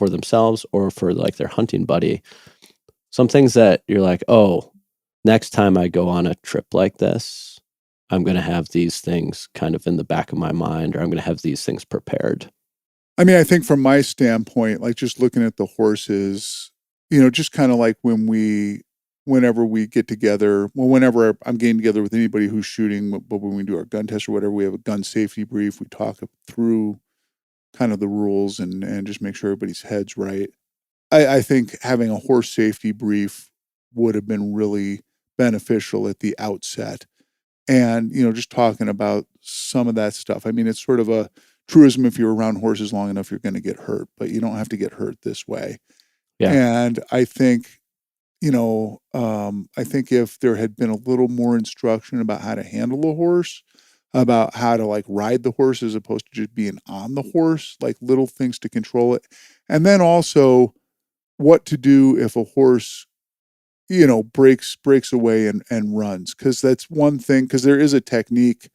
themselves or for like their hunting buddy. Some things that you're like, oh, next time I go on a trip like this, I'm going to have these things kind of in the back of my mind, or I'm going to have these things prepared. I mean, I think from my standpoint, like just looking at the horses, just kind of like whenever we get together, whenever I'm getting together with anybody who's shooting, but when we do our gun test or whatever, we have a gun safety brief. We talk through kind of the rules and just make sure everybody's head's right. I think having a horse safety brief would have been really beneficial at the outset. And, just talking about some of that stuff. I mean, it's sort of a truism, if you're around horses long enough, you're going to get hurt, but you don't have to get hurt this way. Yeah. And I think, I think if there had been a little more instruction about how to handle a horse, about how to like ride the horse as opposed to just being on the horse, like little things to control it. And then also what to do if a horse, breaks away and runs. Cause that's one thing, cause there is a technique,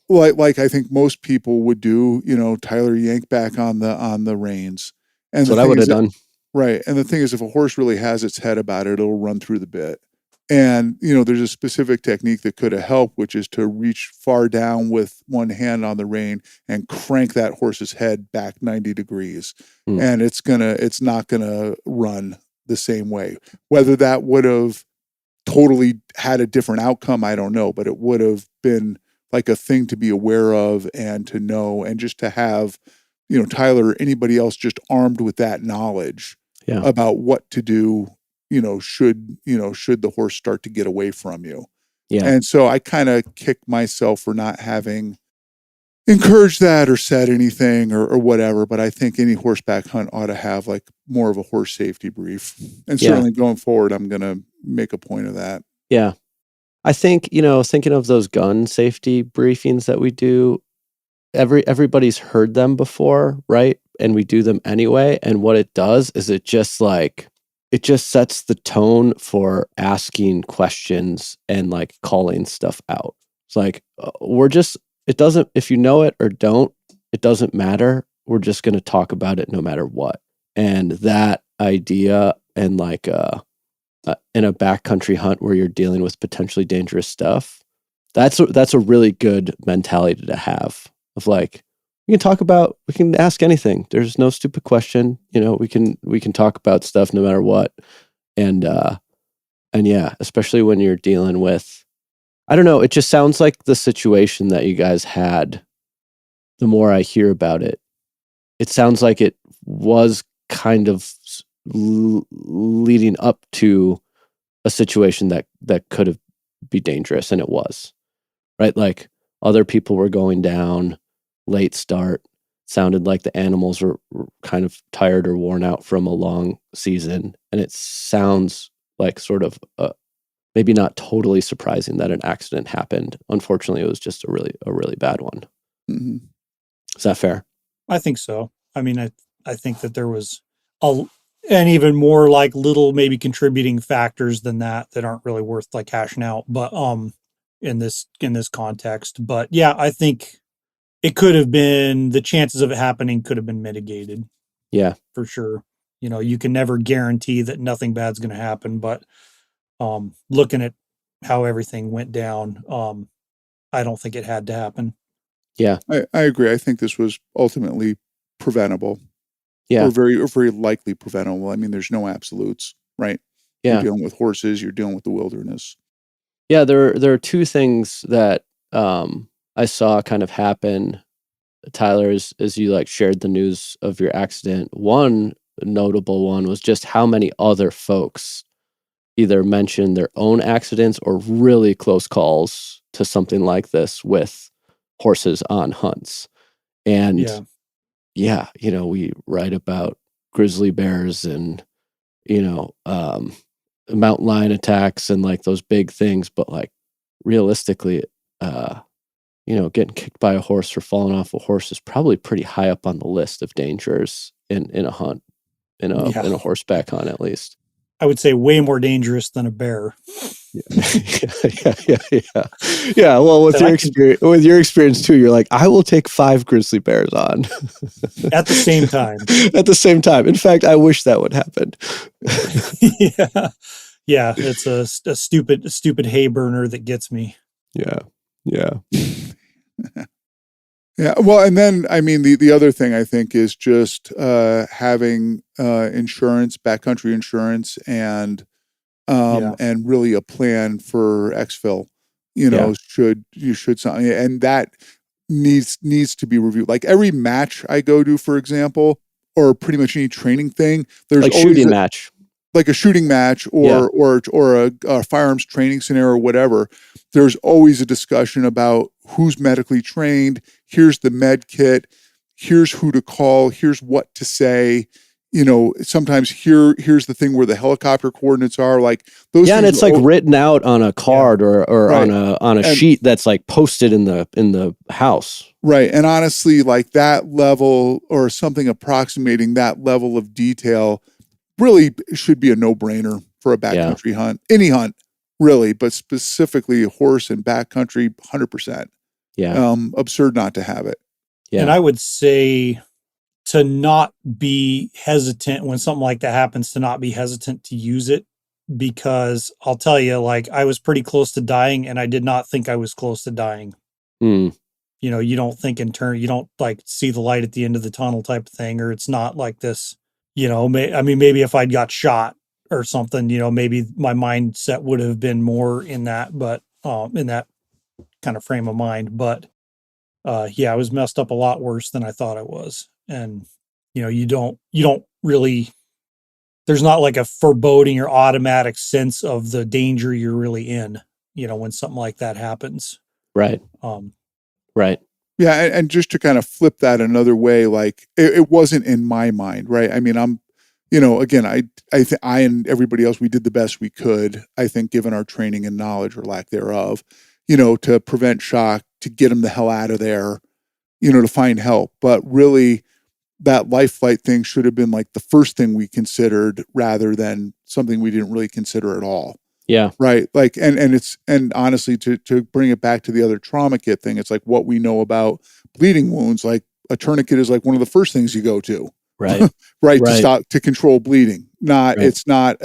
like I think most people would do, Tyler, yank back on the reins. And that's what I would have done. Right. And the thing is, if a horse really has its head about it, it'll run through the bit. And, there's a specific technique that could have helped, which is to reach far down with one hand on the rein and crank that horse's head back 90 degrees. And it's not gonna run the same way. Whether that would have totally had a different outcome, I don't know, but it would have been like a thing to be aware of and to know, and just to have, Tyler or anybody else just armed with that knowledge about what to do, should the horse start to get away from you. Yeah. And so I kind of kicked myself for not having encouraged that or said anything or whatever. But I think any horseback hunt ought to have like more of a horse safety brief. And certainly going forward, I'm going to make a point of that. Yeah. I think, thinking of those gun safety briefings that we do, everybody's heard them before, right? And we do them anyway. And what it does is it just sets the tone for asking questions and like calling stuff out. It's like, if you know it or don't, it doesn't matter. We're just going to talk about it no matter what. And that idea, and like, in a backcountry hunt where you're dealing with potentially dangerous stuff, that's a really good mentality to have, of like, we can ask anything. There's no stupid question. We can talk about stuff no matter what. And yeah, especially when you're dealing with, I don't know, it just sounds like the situation that you guys had, the more I hear about it, it sounds like it was kind of leading up to a situation that could have be dangerous, and it was, right? Like other people were going down, late start, sounded like the animals were kind of tired or worn out from a long season, and it sounds like sort of maybe not totally surprising that an accident happened. Unfortunately, it was just a really bad one. Mm-hmm. Is that fair? I think so. I mean, I think that there was and even more like little maybe contributing factors than that aren't really worth like hashing out, but in this context. But yeah, I think it could have been, the chances of it happening could have been mitigated. Yeah, for sure. You can never guarantee that nothing bad's going to happen, but looking at how everything went down, I don't think it had to happen. Yeah, I agree. I think this was ultimately preventable. Yeah. Or very likely preventable. I mean, there's no absolutes, right? Yeah. You're dealing with horses, you're dealing with the wilderness. Yeah, there are two things that I saw kind of happen, Tyler, as you like shared the news of your accident. One notable one was just how many other folks either mentioned their own accidents or really close calls to something like this with horses on hunts. And yeah, we write about grizzly bears and mountain lion attacks and like those big things, but like realistically, getting kicked by a horse or falling off a horse is probably pretty high up on the list of dangers in a hunt, in a horseback hunt, at least. I would say way more dangerous than a bear. Yeah. Well, with your experience too, you're like, I will take 5 grizzly bears on at the same time. At the same time. In fact, I wish that would happen. Yeah. It's a stupid hay burner that gets me. Yeah. Yeah. Well, and then, I mean, the other thing I think is just having insurance, backcountry insurance, and really a plan for exfil, should something, and that needs to be reviewed. Like every match I go to, for example, or pretty much any training thing, there's like shooting match. Like a shooting match or a firearms training scenario or whatever, there's always a discussion about who's medically trained. Here's the med kit. Here's who to call. Here's what to say. Sometimes here's the thing where the helicopter coordinates are, like those. Yeah, and it's like written out on a card or right. on a sheet that's like posted in the house. Right. And honestly, like that level or something approximating that level of detail really should be a no-brainer for a backcountry hunt. Any hunt, really, but specifically horse and backcountry, 100%. Yeah. Absurd not to have it. Yeah. And I would say to not be hesitant when something like that happens, to not be hesitant to use it, because I'll tell you, like, I was pretty close to dying and I did not think I was close to dying. You don't think in turn, you don't like see the light at the end of the tunnel type of thing, or it's not like this. Maybe if I'd got shot or something, maybe my mindset would have been more in that, but in that kind of frame of mind. But I was messed up a lot worse than I thought I was. And, you don't really, there's not like a foreboding or automatic sense of the danger you're really in, when something like that happens. Right. Right. Yeah, and just to kind of flip that another way, like it wasn't in my mind, right? I mean, I'm, again, I and everybody else, we did the best we could, I think, given our training and knowledge or lack thereof, to prevent shock, to get them the hell out of there, to find help. But really, that life flight thing should have been like the first thing we considered rather than something we didn't really consider at all. Yeah. Right. Like, and honestly, to bring it back to the other trauma kit thing, it's like what we know about bleeding wounds, like a tourniquet is like one of the first things you go to. Right. Right. To control bleeding. It's not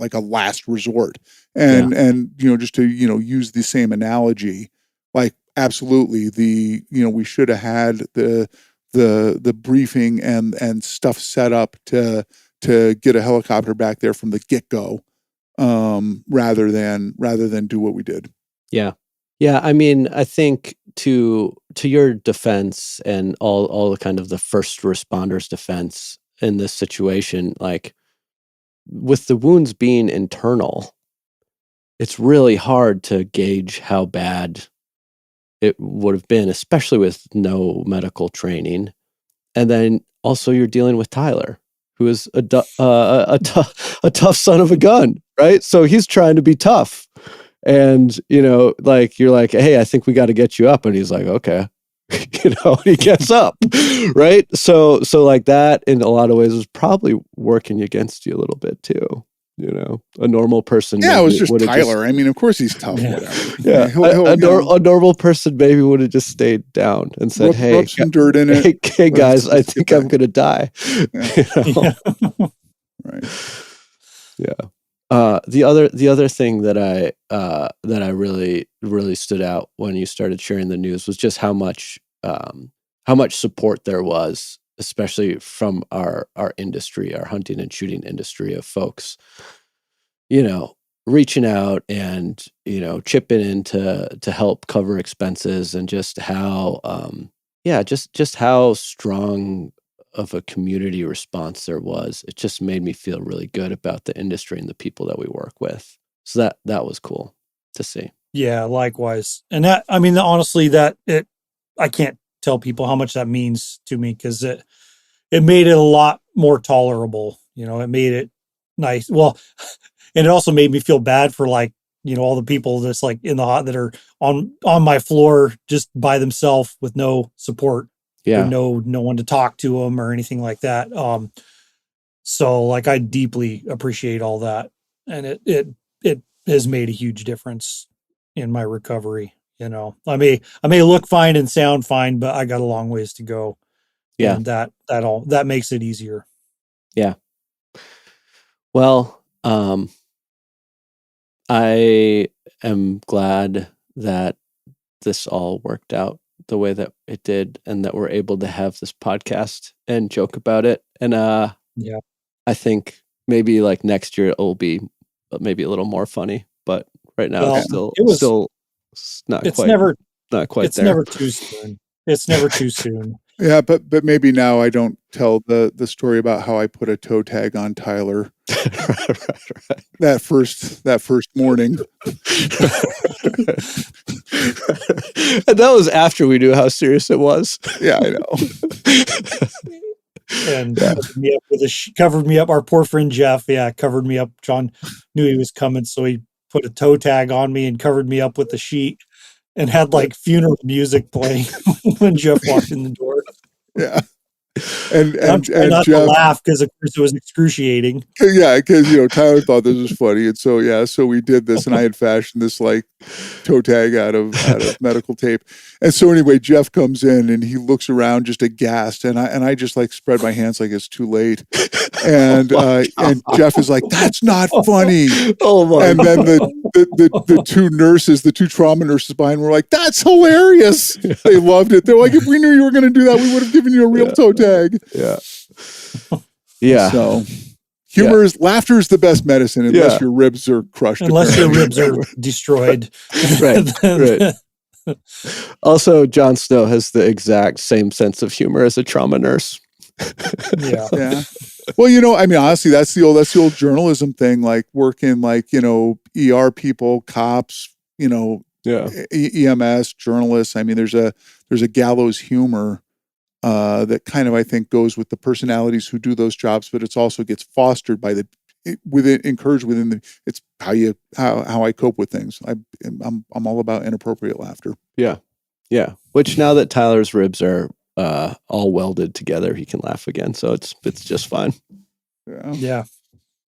like a last resort. And just to, use the same analogy, like absolutely we should have had the briefing and stuff set up to get a helicopter back there from the get-go. Rather than do what we did. Yeah. I mean, I think to your defense and all the kind of the first responders' defense in this situation, like with the wounds being internal, it's really hard to gauge how bad it would have been, especially with no medical training. And then also you're dealing with Tyler, who is a tough son of a gun, right? So he's trying to be tough, and you're like, hey, I think we got to get you up, and he's like, okay, he gets up, right? So like that in a lot of ways was probably working against you a little bit too. A normal person. Yeah, it was just Tyler. I mean, of course he's tough. Yeah. Whatever. Yeah, a normal person maybe would have just stayed down and said, "Hey, rub some dirt in it. Hey guys, I think I'm gonna die." Yeah. Right. Yeah. The other thing that I really stood out when you started sharing the news was just how much support there was, especially from our industry, our hunting and shooting industry, of folks, reaching out and, chipping in to help cover expenses, and just how, just how strong of a community response there was. It just made me feel really good about the industry and the people that we work with. So that was cool to see. Yeah, likewise. And that, I mean, honestly, I can't tell people how much that means to me, because it made it a lot more tolerable. It made it nice. Well, and it also made me feel bad for like, all the people that's like in the hot that are on my floor just by themselves with no support or no one to talk to them or anything like that. So like I deeply appreciate all that, and it has made a huge difference in my recovery. I may look fine and sound fine, but I got a long ways to go. Yeah. And that makes it easier. Yeah. Well, I am glad that this all worked out the way that it did, and that we're able to have this podcast and joke about it. And I think maybe like next year it'll be maybe a little more funny, but right now it's not quite it's there. Never too soon. It's never too soon. Yeah, but maybe now I don't tell the story about how I put a toe tag on Tyler right. that first morning. And that was after we knew how serious it was. Yeah, I know. And covered me up. Our poor friend Jeff, covered me up. John knew he was coming, so he put a toe tag on me and covered me up with the sheet. And had like funeral music playing when Jeff walked in the door. Yeah, and not Jeff, to laugh because of course it was excruciating. Yeah, because Tyler thought this was funny, and so we did this, and I had fashioned this like toe tag out of medical tape, and so anyway, Jeff comes in and he looks around just aghast, and I just like spread my hands like it's too late, and and Jeff is like, "That's not funny." Oh my! And then the two trauma nurses behind were like, "That's hilarious." They loved it. They're like, "If we knew you were going to do that, we would have given you a real toe tag." Yeah. Yeah. So laughter is the best medicine unless your ribs are crushed. Unless your ribs are destroyed. Right. Also, Jon Snow has the exact same sense of humor as a trauma nurse. Yeah. Well, I mean, honestly, that's the old journalism thing, like working like, ER people, cops, EMS, journalists. I mean, there's a gallows humor that kind of, I think, goes with the personalities who do those jobs, but it's also gets fostered by encouraged within it's how I cope with things. I'm all about inappropriate laughter. Yeah. Yeah. Which now that Tyler's ribs are all welded together, he can laugh again. So it's just fine. Yeah.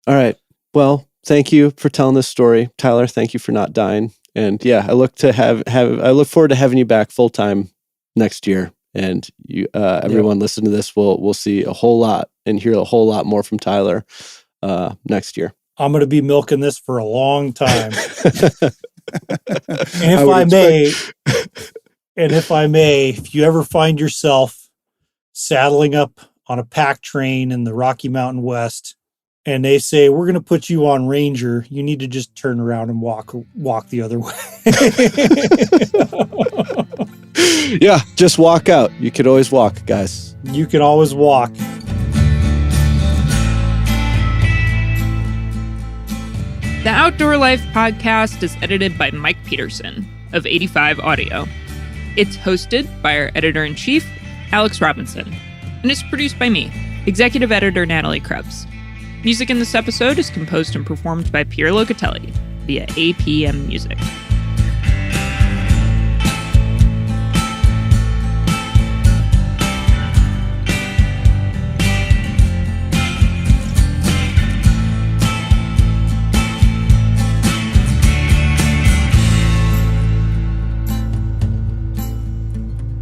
All right. Well, thank you for telling this story, Tyler. Thank you for not dying. And I look forward to having you back full time next year. And you, everyone listen to this, we'll see a whole lot and hear a whole lot more from Tyler next year. I'm going to be milking this for a long time. And if I may, if you ever find yourself saddling up on a pack train in the Rocky Mountain West, and they say, "We're going to put you on Ranger," you need to just turn around and walk the other way. Yeah, just walk out. You could always walk, guys. You can always walk. The Outdoor Life podcast is edited by Mike Pedersen of 85 Audio. It's hosted by our editor-in-chief, Alex Robinson, and it's produced by me, executive editor Natalie Krebs. Music in this episode is composed and performed by Pierre Locatelli via APM Music.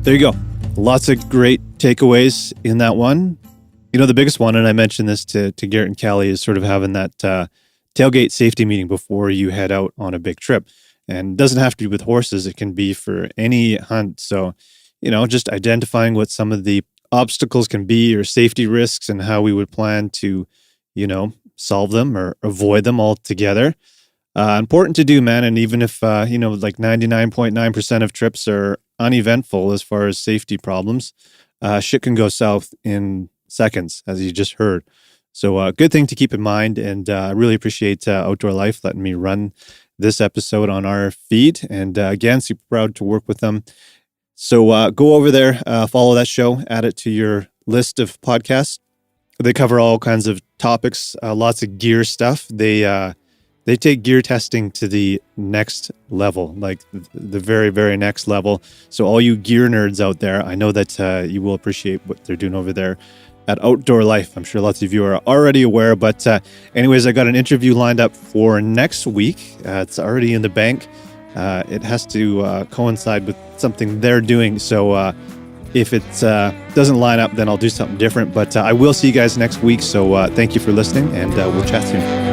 There you go. Lots of great takeaways in that one. The biggest one, and I mentioned this to Garrett and Callie, is sort of having that tailgate safety meeting before you head out on a big trip. And it doesn't have to be with horses. It can be for any hunt. So, just identifying what some of the obstacles can be or safety risks and how we would plan to, solve them or avoid them altogether. Important to do, man. And even if, like 99.9% of trips are uneventful as far as safety problems, shit can go south in seconds, as you just heard. So good thing to keep in mind. And I really appreciate Outdoor Life letting me run this episode on our feed. And again, super proud to work with them. So go over there, follow that show, add it to your list of podcasts. They cover all kinds of topics, lots of gear stuff. They take gear testing to the next level, like the very, very next level. So all you gear nerds out there, I know that you will appreciate what they're doing over there at Outdoor Life. I'm sure lots of you are already aware, but anyways, I got an interview lined up for next week. It's already in the bank. It has to coincide with something they're doing. So if it doesn't line up, then I'll do something different. But I will see you guys next week. So thank you for listening, and we'll chat soon.